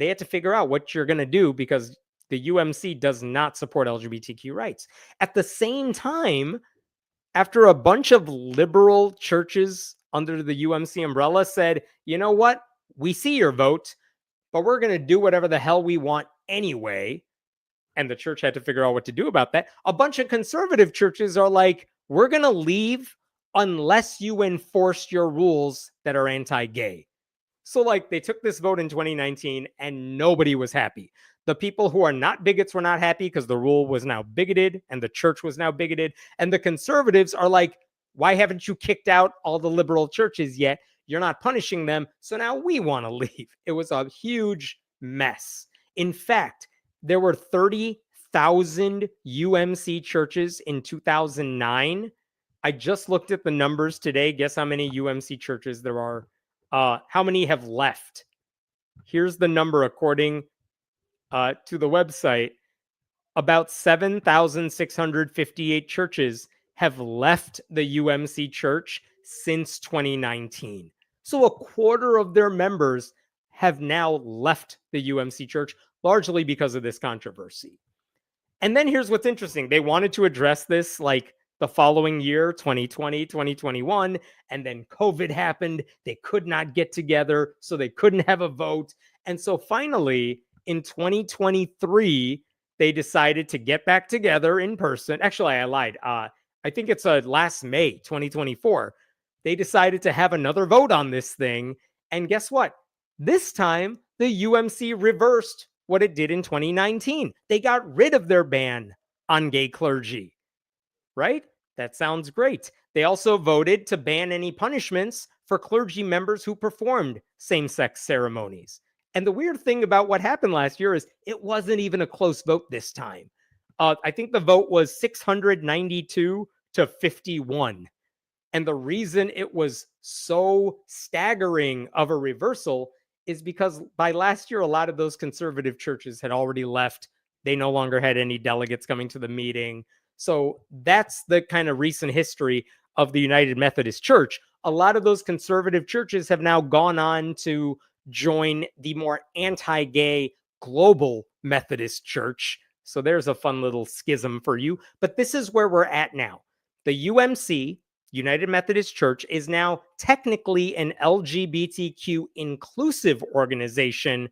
Speaker 1: had to figure out what you're going to do because the UMC does not support LGBTQ rights. At the same time, after a bunch of liberal churches under the UMC umbrella said, you know what? We see your vote, but we're going to do whatever the hell we want anyway. And the church had to figure out what to do about that. A bunch of conservative churches are like, we're going to leave unless you enforce your rules that are anti-gay. So like they took this vote in 2019 and nobody was happy. The people who are not bigots were not happy because the rule was now bigoted and the church was now bigoted. And the conservatives are like, why haven't you kicked out all the liberal churches yet? You're not punishing them. So now we want to leave. It was a huge mess. In fact, there were 30,000 UMC churches in 2009. I just looked at the numbers today. Guess how many UMC churches there are? How many have left? Here's the number according to the website. About 7,658 churches have left the UMC church since 2019. So a quarter of their members have now left the UMC church, largely because of this controversy. And then here's what's interesting. They wanted to address this like the following year, 2020, 2021, and then COVID happened. They could not get together, so they couldn't have a vote. And so finally, in 2023, they decided to get back together in person. Actually, I lied. I think it's last May, 2024. They decided to have another vote on this thing. And guess what? This time, the UMC reversed what it did in 2019. They got rid of their ban on gay clergy. Right? That sounds great. They also voted to ban any punishments for clergy members who performed same-sex ceremonies. And the weird thing about what happened last year is it wasn't even a close vote this time. I think the vote was 692 to 51. And the reason it was so staggering of a reversal is because by last year, a lot of those conservative churches had already left. They no longer had any delegates coming to the meeting. So that's the kind of recent history of the United Methodist Church. A lot of those conservative churches have now gone on to join the more anti-gay global Methodist Church. So there's a fun little schism for you. But this is where we're at now. The UMC, United Methodist Church, is now technically an LGBTQ inclusive organization,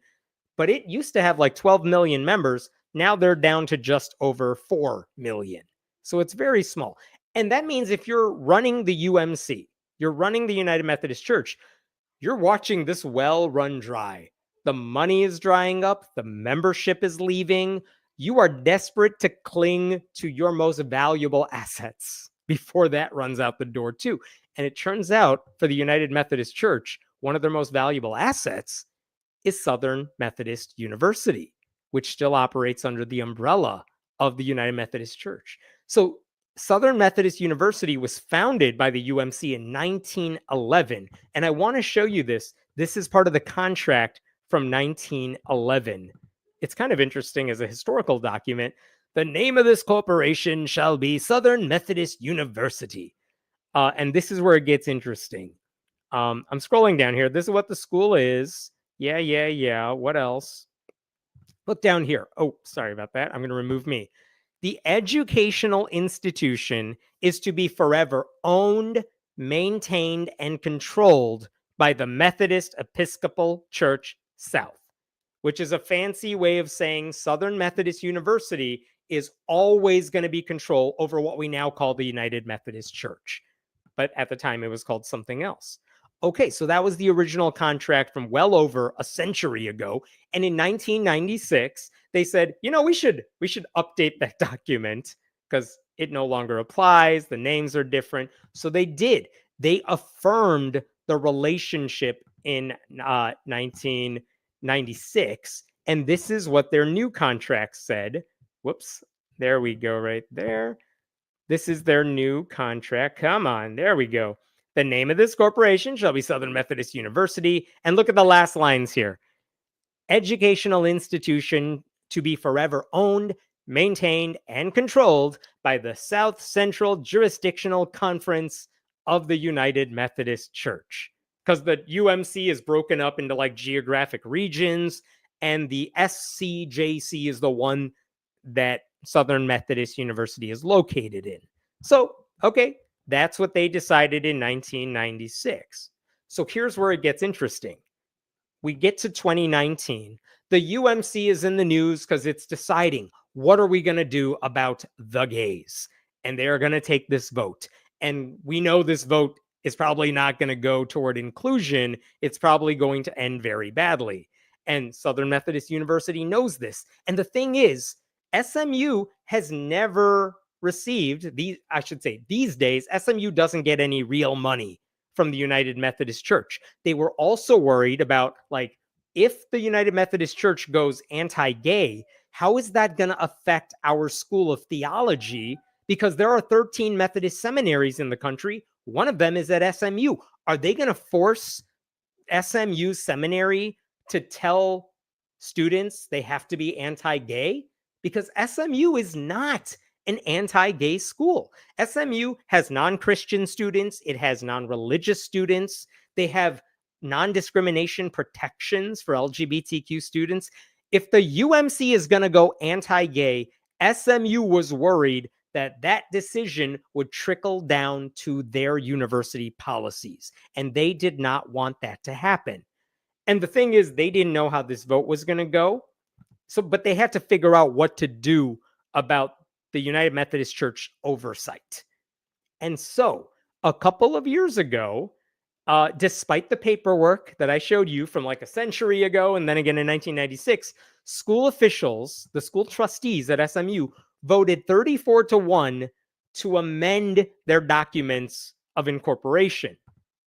Speaker 1: but it used to have like 12 million members. Now they're down to just over 4 million. So it's very small. And that means if you're running the UMC, you're running the United Methodist Church, you're watching this well run dry. The money is drying up, the membership is leaving. You are desperate to cling to your most valuable assets before that runs out the door, too. And it turns out for the United Methodist Church, one of their most valuable assets is Southern Methodist University, which still operates under the umbrella of the United Methodist Church. So Southern Methodist University was founded by the UMC in 1911. And I want to show you this. This is part of the contract from 1911. It's kind of interesting as a historical document. The name of this corporation shall be Southern Methodist University. And this is where it gets interesting. I'm scrolling down here. This is what the school is. Yeah. What else? Look down here. Oh, sorry about that. I'm going to remove me. The educational institution is to be forever owned, maintained, and controlled by the Methodist Episcopal Church South, which is a fancy way of saying Southern Methodist University is always going to be control over what we now call the United Methodist Church. But at the time, it was called something else. Okay, so that was the original contract from well over a century ago. And in 1996, they said, we should update that document because it no longer applies. The names are different. So they did. They affirmed the relationship in 1996. And this is what their new contract said. Whoops. There we go right there. This is their new contract. Come on. There we go. The name of this corporation shall be Southern Methodist University. And look at the last lines here. Educational institution to be forever owned, maintained, and controlled by the South Central Jurisdictional Conference of the United Methodist Church. Because the UMC is broken up into like geographic regions, and the SCJC is the one that Southern Methodist University is located in. So, okay. That's what they decided in 1996. So here's where it gets interesting. We get to 2019. The UMC is in the news because it's deciding, what are we going to do about the gays? And they're going to take this vote. And we know this vote is probably not going to go toward inclusion. It's probably going to end very badly. And Southern Methodist University knows this. And the thing is, SMU has never received these days, SMU doesn't get any real money from the United Methodist Church. They were also worried about, like, if the United Methodist Church goes anti-gay, how is that going to affect our School of Theology? Because there are 13 Methodist seminaries in the country. One of them is at SMU. Are they going to force SMU seminary to tell students they have to be anti-gay? Because SMU is not an anti-gay school. SMU has non-Christian students. It has non-religious students. They have non-discrimination protections for LGBTQ students. If the UMC is going to go anti-gay, SMU was worried that that decision would trickle down to their university policies. And they did not want that to happen. And the thing is, they didn't know how this vote was going to go. But they had to figure out what to do about the United Methodist Church oversight. And so a couple of years ago, despite the paperwork that I showed you from like a century ago, and then again in 1996, school officials, the school trustees at SMU, voted 34-1 to amend their documents of incorporation.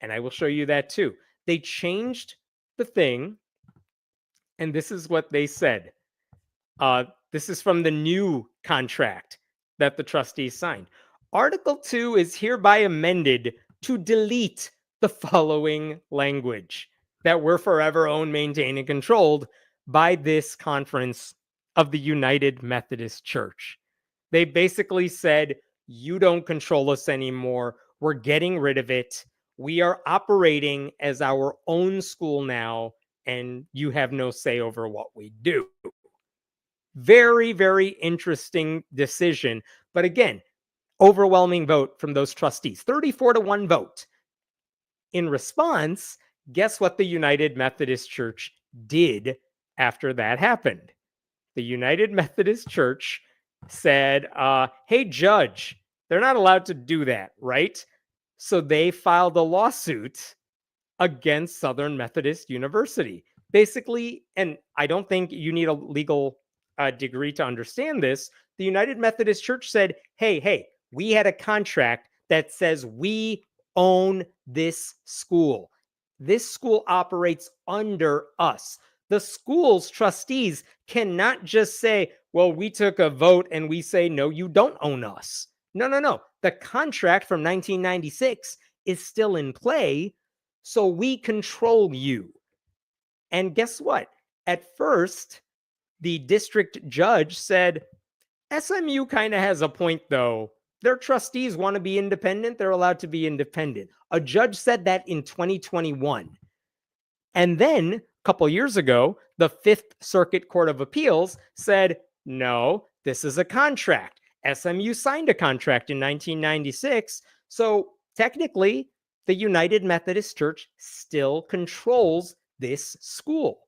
Speaker 1: And I will show you that too. They changed the thing, and this is what they said. This is from the new contract that the trustees signed. Article 2 is hereby amended to delete the following language: that we're forever owned, maintained, and controlled by this conference of the United Methodist Church. They basically said, you don't control us anymore. We're getting rid of it. We are operating as our own school now, and you have no say over what we do. Very, very interesting decision. But again, overwhelming vote from those trustees, 34-1 vote. In response, guess what the United Methodist Church did after that happened? The United Methodist Church said, hey, judge, they're not allowed to do that, right? So they filed a lawsuit against Southern Methodist University. Basically, and I don't think you need a legal degree to understand this, the United Methodist Church said, hey, we had a contract that says we own this school. This school operates under us. The school's trustees cannot just say, well, we took a vote and we say, no, you don't own us. No. The contract from 1996 is still in play, so we control you. And guess what? At first, the district judge said, SMU kind of has a point, though. Their trustees want to be independent. They're allowed to be independent. A judge said that in 2021. And then a couple years ago, the Fifth Circuit Court of Appeals said, no, this is a contract. SMU signed a contract in 1996. So technically, the United Methodist Church still controls this school.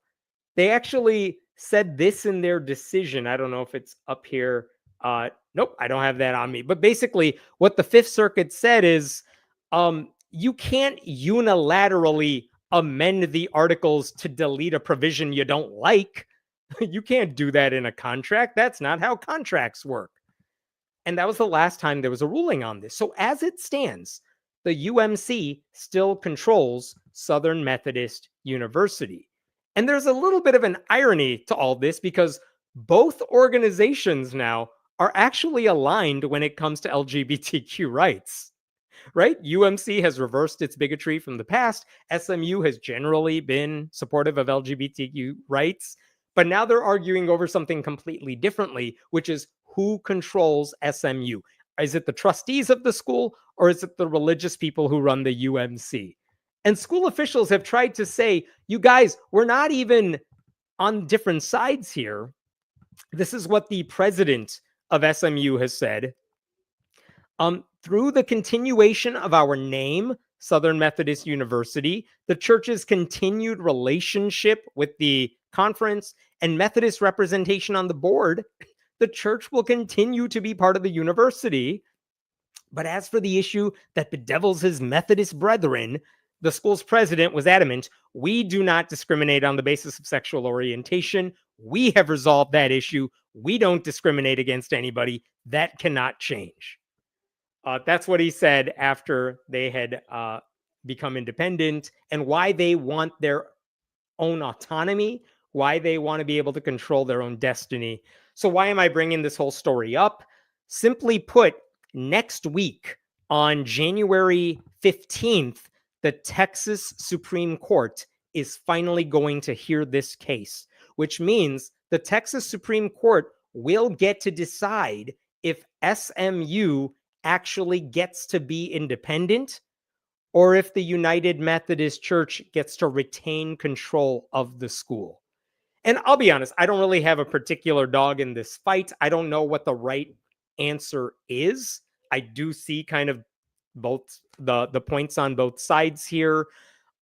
Speaker 1: They actually said this in their decision. I don't know if it's up here. Nope, I don't have that on me. But basically, what the Fifth Circuit said is you can't unilaterally amend the articles to delete a provision you don't like. You can't do that in a contract. That's not how contracts work. And that was the last time there was a ruling on this. So as it stands, the UMC still controls Southern Methodist University. And there's a little bit of an irony to all this because both organizations now are actually aligned when it comes to LGBTQ rights. Right? UMC has reversed its bigotry from the past. SMU has generally been supportive of LGBTQ rights, but now they're arguing over something completely differently, which is who controls SMU. Is it the trustees of the school or is it the religious people who run the UMC? And school officials have tried to say, you guys, we're not even on different sides here. This is what the president of SMU has said. Through the continuation of our name, Southern Methodist University, the church's continued relationship with the conference, and Methodist representation on the board, the church will continue to be part of the university. But as for the issue that bedevils his Methodist brethren, the school's president was adamant, we do not discriminate on the basis of sexual orientation. We have resolved that issue. We don't discriminate against anybody. That cannot change. That's what he said after they had become independent and why they want their own autonomy, why they want to be able to control their own destiny. So why am I bringing this whole story up? Simply put, next week on January 15th, the Texas Supreme Court is finally going to hear this case, which means the Texas Supreme Court will get to decide if SMU actually gets to be independent or if the United Methodist Church gets to retain control of the school. And I'll be honest, I don't really have a particular dog in this fight. I don't know what the right answer is. I do see kind of both the points on both sides here.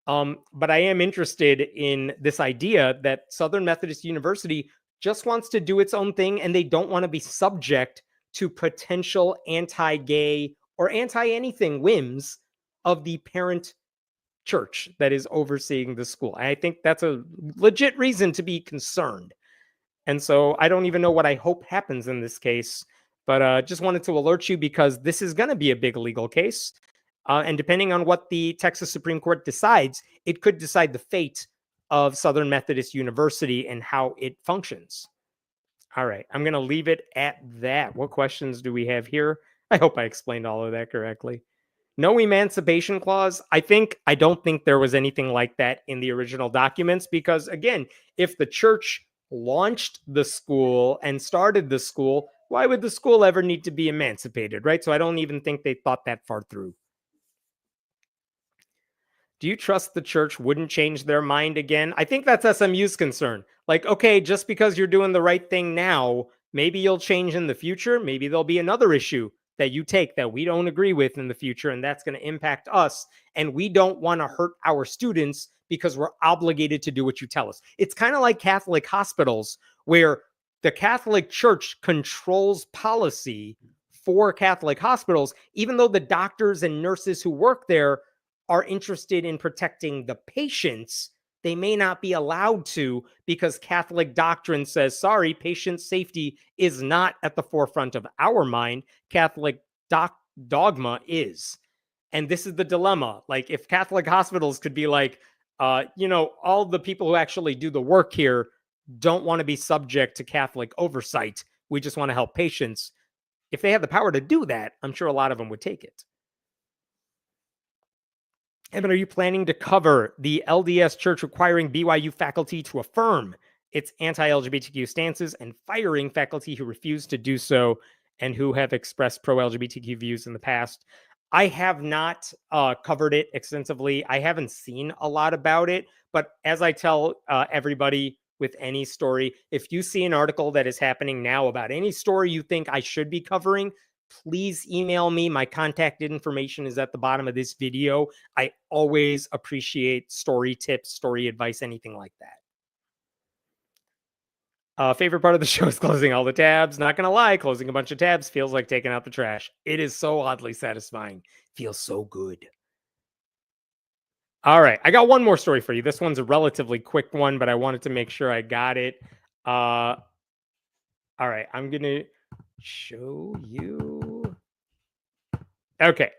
Speaker 1: But I am interested in this idea that Southern Methodist University just wants to do its own thing and they don't want to be subject to potential anti-gay or anti-anything whims of the parent church that is overseeing the school. And I think that's a legit reason to be concerned. And so I don't even know what I hope happens in this case, but just wanted to alert you because this is going to be a big legal case. And depending on what the Texas Supreme Court decides, it could decide the fate of Southern Methodist University and how it functions. All right, I'm going to leave it at that. What questions do we have here? I hope I explained all of that correctly. No emancipation clause. I don't think there was anything like that in the original documents because, again, if the church launched the school and started the school, why would the school ever need to be emancipated, right? So I don't even think they thought that far through. Do you trust the church wouldn't change their mind again? I think that's SMU's concern. Like, okay, just because you're doing the right thing now, maybe you'll change in the future. Maybe there'll be another issue that you take that we don't agree with in the future, and that's going to impact us. And we don't want to hurt our students because we're obligated to do what you tell us. It's kind of like Catholic hospitals, where the Catholic Church controls policy for Catholic hospitals, even though the doctors and nurses who work there are interested in protecting the patients. They may not be allowed to because Catholic doctrine says, sorry, patient safety is not at the forefront of our mind. Catholic dogma is. And this is the dilemma. Like, if Catholic hospitals could be like, all the people who actually do the work here don't want to be subject to Catholic oversight. We just want to help patients. If they have the power to do that, I'm sure a lot of them would take it. Evan, are you planning to cover the LDS Church requiring BYU faculty to affirm its anti-LGBTQ stances and firing faculty who refuse to do so and who have expressed pro-LGBTQ views in the past? I have not covered it extensively. I haven't seen a lot about it, but as I tell everybody with any story, if you see an article that is happening now about any story you think I should be covering, please email me. My contact information is at the bottom of this video. I always appreciate story tips, story advice, anything like that. Favorite part of the show is closing all the tabs. Not going to lie, closing a bunch of tabs feels like taking out the trash. It is so oddly satisfying. Feels so good. All right, I got one more story for you. This one's a relatively quick one, but I wanted to make sure I got it. All right, I'm going to show you. Okay,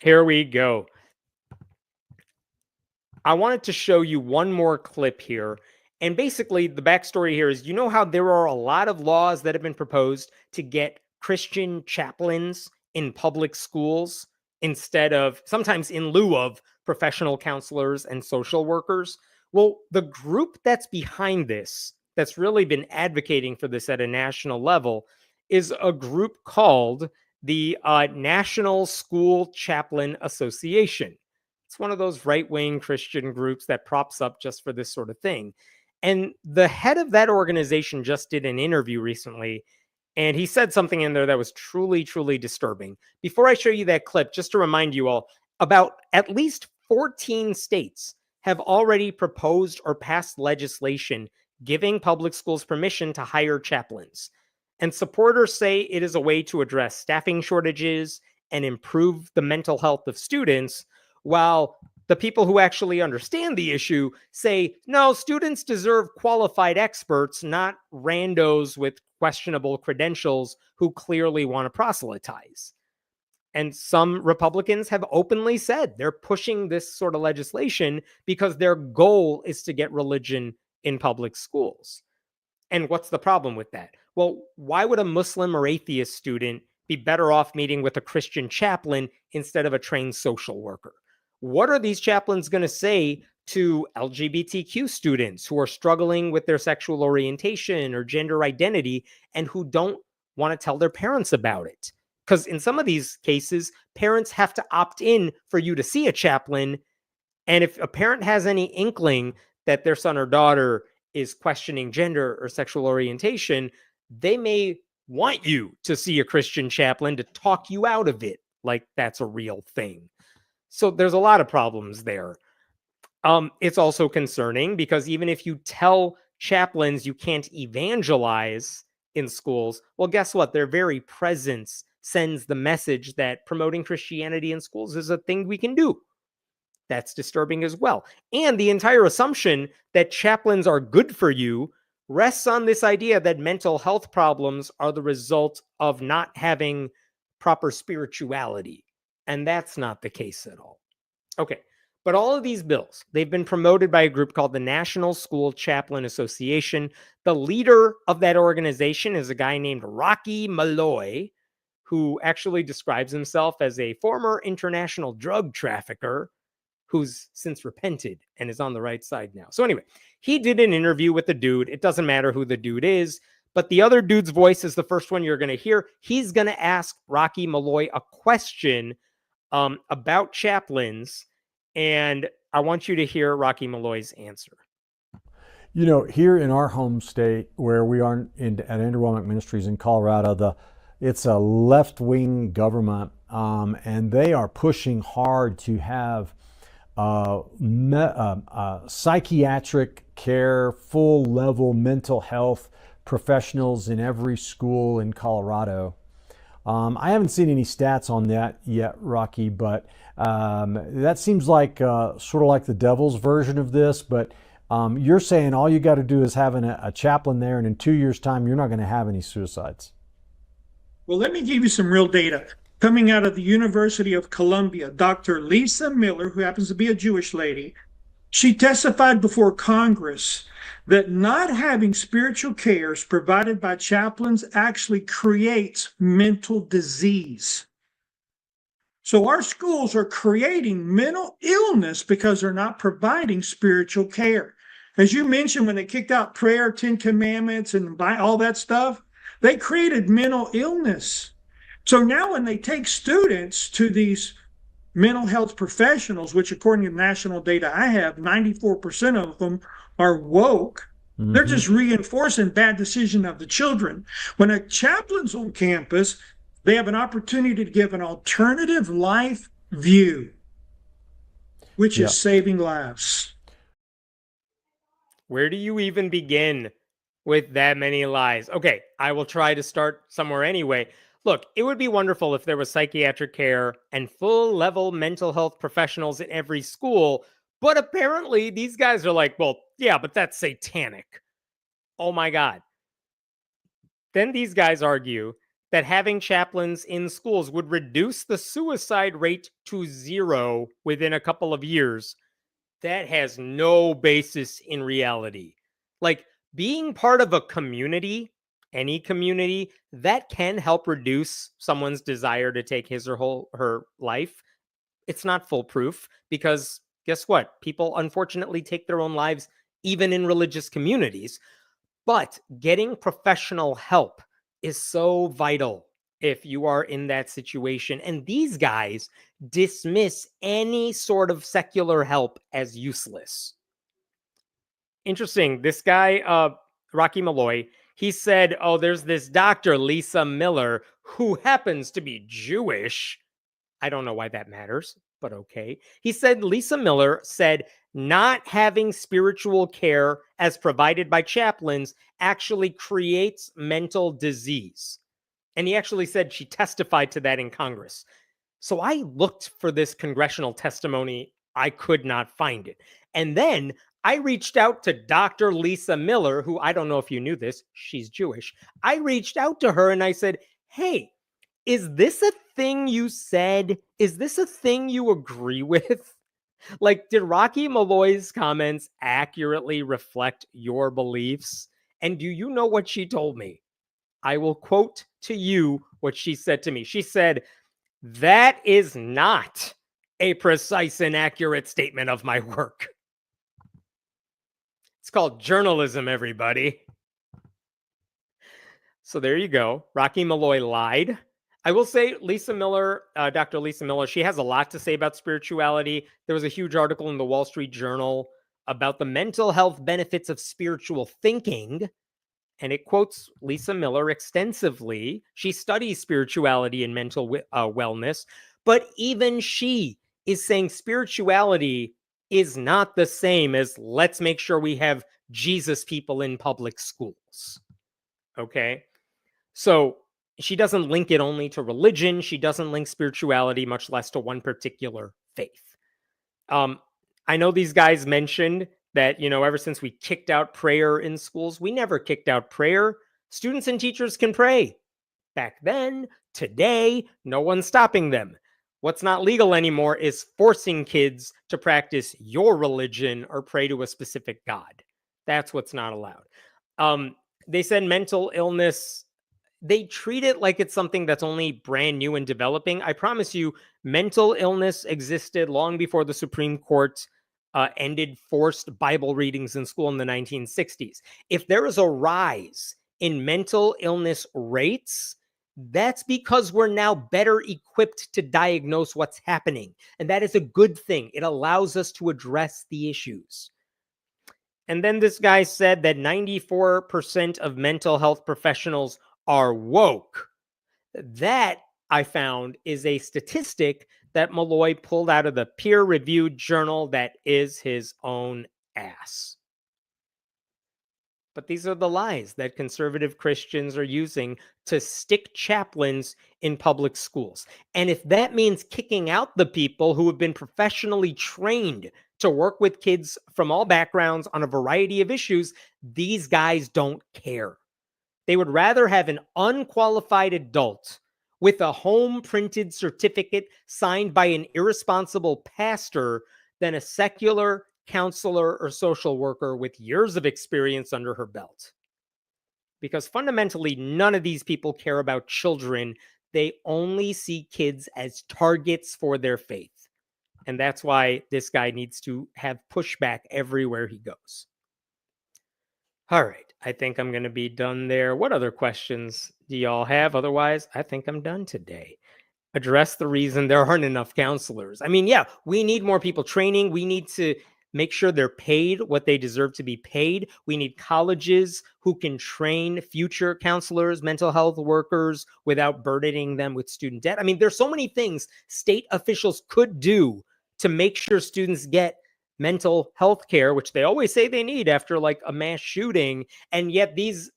Speaker 1: here we go. I wanted to show you one more clip here. And basically, the backstory here is, how there are a lot of laws that have been proposed to get Christian chaplains in public schools instead of, sometimes in lieu of, professional counselors and social workers. Well, the group that's behind this, that's really been advocating for this at a national level, is a group called the National School Chaplain Association. It's one of those right-wing Christian groups that props up just for this sort of thing. And the head of that organization just did an interview recently, and he said something in there that was truly, truly disturbing. Before I show you that clip, just to remind you all, about at least 14 states have already proposed or passed legislation giving public schools permission to hire chaplains. And supporters say it is a way to address staffing shortages and improve the mental health of students, while the people who actually understand the issue say, no, students deserve qualified experts, not randos with questionable credentials who clearly want to proselytize. And some Republicans have openly said they're pushing this sort of legislation because their goal is to get religion in public schools. And what's the problem with that? Well, why would a Muslim or atheist student be better off meeting with a Christian chaplain instead of a trained social worker? What are these chaplains going to say to LGBTQ students who are struggling with their sexual orientation or gender identity and who don't want to tell their parents about it? Because in some of these cases, parents have to opt in for you to see a chaplain. And if a parent has any inkling that their son or daughter is questioning gender or sexual orientation, they may want you to see a Christian chaplain to talk you out of it, like that's a real thing. So there's a lot of problems there. It's also concerning because even if you tell chaplains you can't evangelize in schools, well, guess what? Their very presence sends the message that promoting Christianity in schools is a thing we can do. That's disturbing as well. And the entire assumption that chaplains are good for you rests on this idea that mental health problems are the result of not having proper spirituality. And that's not the case at all. Okay, but all of these bills, they've been promoted by a group called the National School Chaplain Association. The leader of that organization is a guy named Rocky Malloy, who actually describes himself as a former international drug trafficker who's since repented and is on the right side now. So anyway, he did an interview with the dude. It doesn't matter who the dude is, but the other dude's voice is the first one you're going to hear. He's going to ask Rocky Malloy a question about chaplains, and I want you to hear Rocky Malloy's answer.
Speaker 4: You know, here in our home state, where we are at Andrew Womack Ministries in Colorado, it's a left-wing government, and they are pushing hard to have psychiatric care, full-level mental health professionals in every school in Colorado. I haven't seen any stats on that yet, Rocky, but that seems like sort of like the devil's version of this. But you're saying all you got to do is having a chaplain there, and in 2 years' time, you're not going to have any suicides.
Speaker 5: Well, let me give you some real data. Coming out of the University of Columbia, Dr. Lisa Miller, who happens to be a Jewish lady, she testified before Congress that not having spiritual cares provided by chaplains actually creates mental disease. So our schools are creating mental illness because they're not providing spiritual care. As you mentioned, when they kicked out prayer, 10 Commandments, and all that stuff, they created mental illness. So now when they take students to these mental health professionals, which according to national data I have, 94% of them are woke, they're just reinforcing bad decision of the children. When a chaplain's on campus, they have an opportunity to give an alternative life view, which is saving lives.
Speaker 1: Where do you even begin with that many lies? Okay, I will try to start somewhere anyway. Look, it would be wonderful if there was psychiatric care and full-level mental health professionals in every school, but apparently these guys are like, well, yeah, but that's satanic. Oh my God. Then these guys argue that having chaplains in schools would reduce the suicide rate to 0 within a couple of years. That has no basis in reality. Like, being part of a community, any community, that can help reduce someone's desire to take his or her life. It's not foolproof, because guess what? People unfortunately take their own lives even in religious communities. But getting professional help is so vital if you are in that situation. And these guys dismiss any sort of secular help as useless. Interesting. This guy, Rocky Malloy, he said, oh, there's this doctor, Lisa Miller, who happens to be Jewish. I don't know why that matters, but okay. He said Lisa Miller said not having spiritual care as provided by chaplains actually creates mental disease. And he actually said she testified to that in Congress. So I looked for this congressional testimony. I could not find it. And then I reached out to Dr. Lisa Miller, who, I don't know if you knew this, she's Jewish. I reached out to her and I said, hey, is this a thing you said? Is this a thing you agree with? Like, did Rocky Malloy's comments accurately reflect your beliefs? And do you know what she told me? I will quote to you what she said to me. She said, that is not a precise and accurate statement of my work. It's called journalism, everybody. So there you go. Rocky Malloy lied. I will say Lisa Miller, Dr. Lisa Miller, she has a lot to say about spirituality. There was a huge article in the Wall Street Journal about the mental health benefits of spiritual thinking. And it quotes Lisa Miller extensively. She studies spirituality and mental wellness. But even she is saying spirituality is not the same as let's make sure we have Jesus people in public schools. Okay? So she doesn't link it only to religion. She doesn't link spirituality, much less to one particular faith. I know these guys mentioned that, ever since we kicked out prayer in schools, we never kicked out prayer. Students and teachers can pray. Back then, today, no one's stopping them. What's not legal anymore is forcing kids to practice your religion or pray to a specific God. That's what's not allowed. They said mental illness, they treat it like it's something that's only brand new and developing. I promise you, Mental illness existed long before the Supreme Court ended forced Bible readings in school in the 1960s. If there is a rise in mental illness rates, that's because we're now better equipped to diagnose what's happening. And that is a good thing. It allows us to address the issues. And then this guy said that 94% of mental health professionals are woke. That, I found, is a statistic that Malloy pulled out of the peer-reviewed journal that is his own ass. But these are the lies that conservative Christians are using to stick chaplains in public schools. And if that means kicking out the people who have been professionally trained to work with kids from all backgrounds on a variety of issues, these guys don't care. They would rather have an unqualified adult with a home printed certificate signed by an irresponsible pastor than a secular counselor or social worker with years of experience under her belt. Because fundamentally, none of these people care about children. They only see kids as targets for their faith. And that's why this guy needs to have pushback everywhere he goes. All right, I think I'm going to be done there. What other questions do y'all have? Otherwise, I think I'm done today. Address the reason there aren't enough counselors. I mean, yeah, we need more people training. We need to make sure they're paid what they deserve to be paid. We need colleges who can train future counselors, mental health workers without burdening them with student debt. I mean, there's so many things state officials could do to make sure students get mental health care, which they always say they need after like a mass shooting. And yet these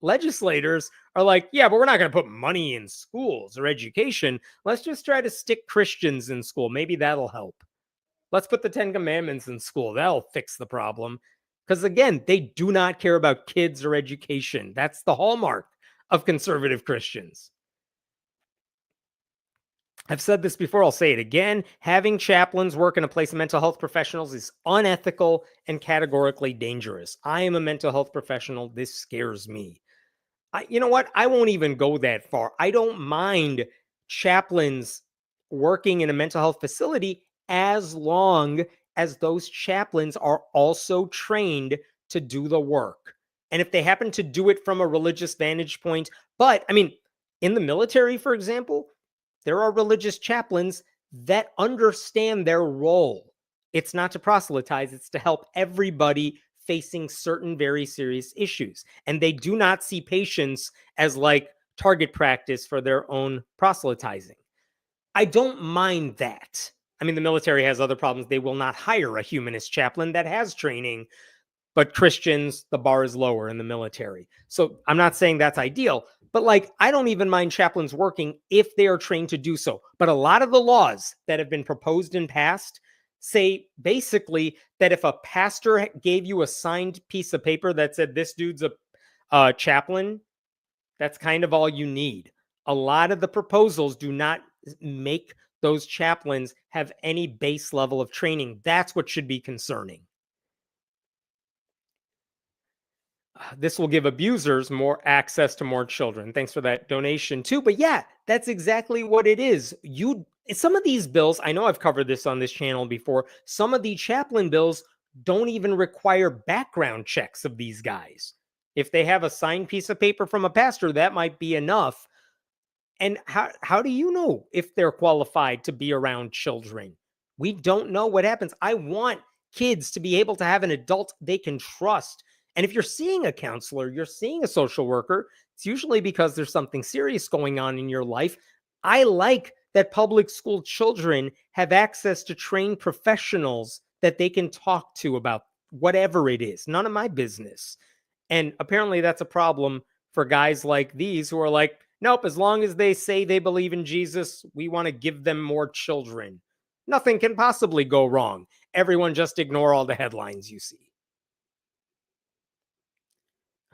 Speaker 1: legislators are like, yeah, but we're not going to put money in schools or education. Let's just try to stick Christians in school. Maybe that'll help. Let's put the 10 Commandments in school. That'll fix the problem. Because again, they do not care about kids or education. That's the hallmark of conservative Christians. I've said this before, I'll say it again. Having chaplains work in a place of mental health professionals is unethical and categorically dangerous. I am a mental health professional. This scares me. You know what? I won't even go that far. I don't mind chaplains working in a mental health facility as long as those chaplains are also trained to do the work. And if they happen to do it from a religious vantage point, but I mean, in the military, for example, there are religious chaplains that understand their role. It's not to proselytize, it's to help everybody facing certain very serious issues. And they do not see patients as like target practice for their own proselytizing. I don't mind that. I mean, the military has other problems. They will not hire a humanist chaplain that has training, but Christians, the bar is lower in the military. So I'm not saying that's ideal, but like, I don't even mind chaplains working if they are trained to do so. But a lot of the laws that have been proposed and passed say basically that if a pastor gave you a signed piece of paper that said this dude's a chaplain, that's kind of all you need. A lot of the proposals do not make those chaplains have any base level of training. That's what should be concerning. This will give abusers more access to more children. Thanks for that donation too. But yeah, that's exactly what it is. Some of these bills, I know I've covered this on this channel before, some of the chaplain bills don't even require background checks of these guys. If they have a signed piece of paper from a pastor, that might be enough. And how do you know if they're qualified to be around children? We don't know what happens. I want kids to be able to have an adult they can trust. And if you're seeing a counselor, you're seeing a social worker, it's usually because there's something serious going on in your life. I like that public school children have access to trained professionals that they can talk to about whatever it is. None of my business. And apparently that's a problem for guys like these who are like, nope, as long as they say they believe in Jesus, we want to give them more children. Nothing can possibly go wrong. Everyone just ignore all the headlines you see.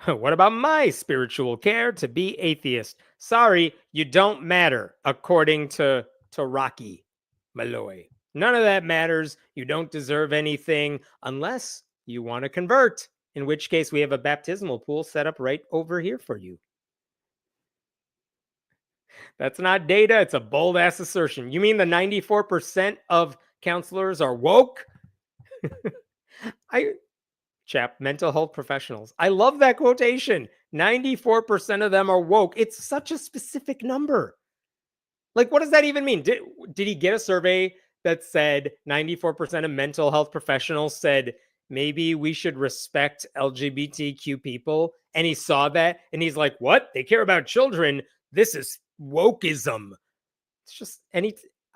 Speaker 1: What about my spiritual care to be atheist? Sorry, you don't matter, according to Rocky Malloy. None of that matters. You don't deserve anything unless you want to convert, in which case we have a baptismal pool set up right over here for you. That's not data. It's a bold ass assertion. You mean the 94% of counselors are woke? Mental health professionals. I love that quotation. 94% of them are woke. It's such a specific number. Like, what does that even mean? Did he get a survey that said 94% of mental health professionals said maybe we should respect LGBTQ people? And he saw that and he's like, what? They care about children. This is wokeism. It's just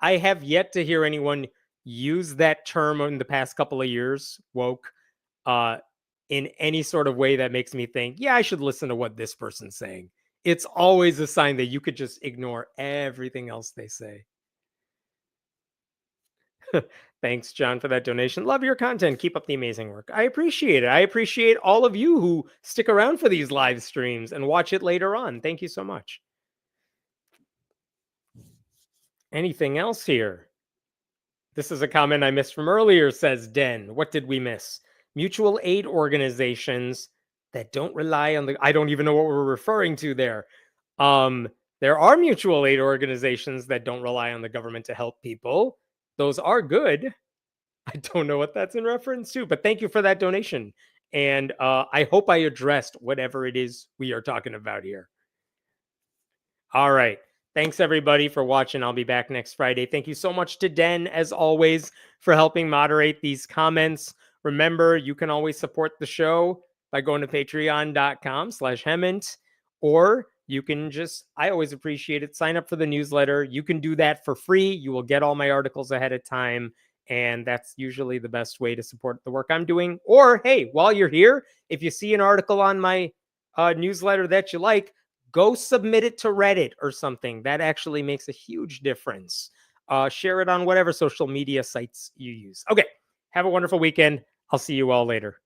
Speaker 1: I have yet to hear anyone use that term in the past couple of years, woke, in any sort of way that makes me think, yeah, I should listen to what this person's saying. It's always a sign that you could just ignore everything else they say. Thanks, John, for that donation. Love your content. Keep up the amazing work. I appreciate it. I appreciate all of you who stick around for these live streams and watch it later on. Thank you so much. Anything else here? This is a comment I missed from earlier, says Den. What did we miss? Mutual aid organizations that don't rely on the... I don't even know what we're referring to there. There are mutual aid organizations that don't rely on the government to help people. Those are good. I don't know what that's in reference to, but thank you for that donation. And I hope I addressed whatever it is we are talking about here. All right. Thanks, everybody, for watching. I'll be back next Friday. Thank you so much to Den, as always, for helping moderate these comments. Remember, you can always support the show by going to patreon.com/Hemant, or you can just, I always appreciate it, sign up for the newsletter. You can do that for free. You will get all my articles ahead of time, and that's usually the best way to support the work I'm doing. Or, hey, while you're here, if you see an article on my newsletter that you like, go submit it to Reddit or something. That actually makes a huge difference. Share it on whatever social media sites you use. Okay, have a wonderful weekend. I'll see you all later.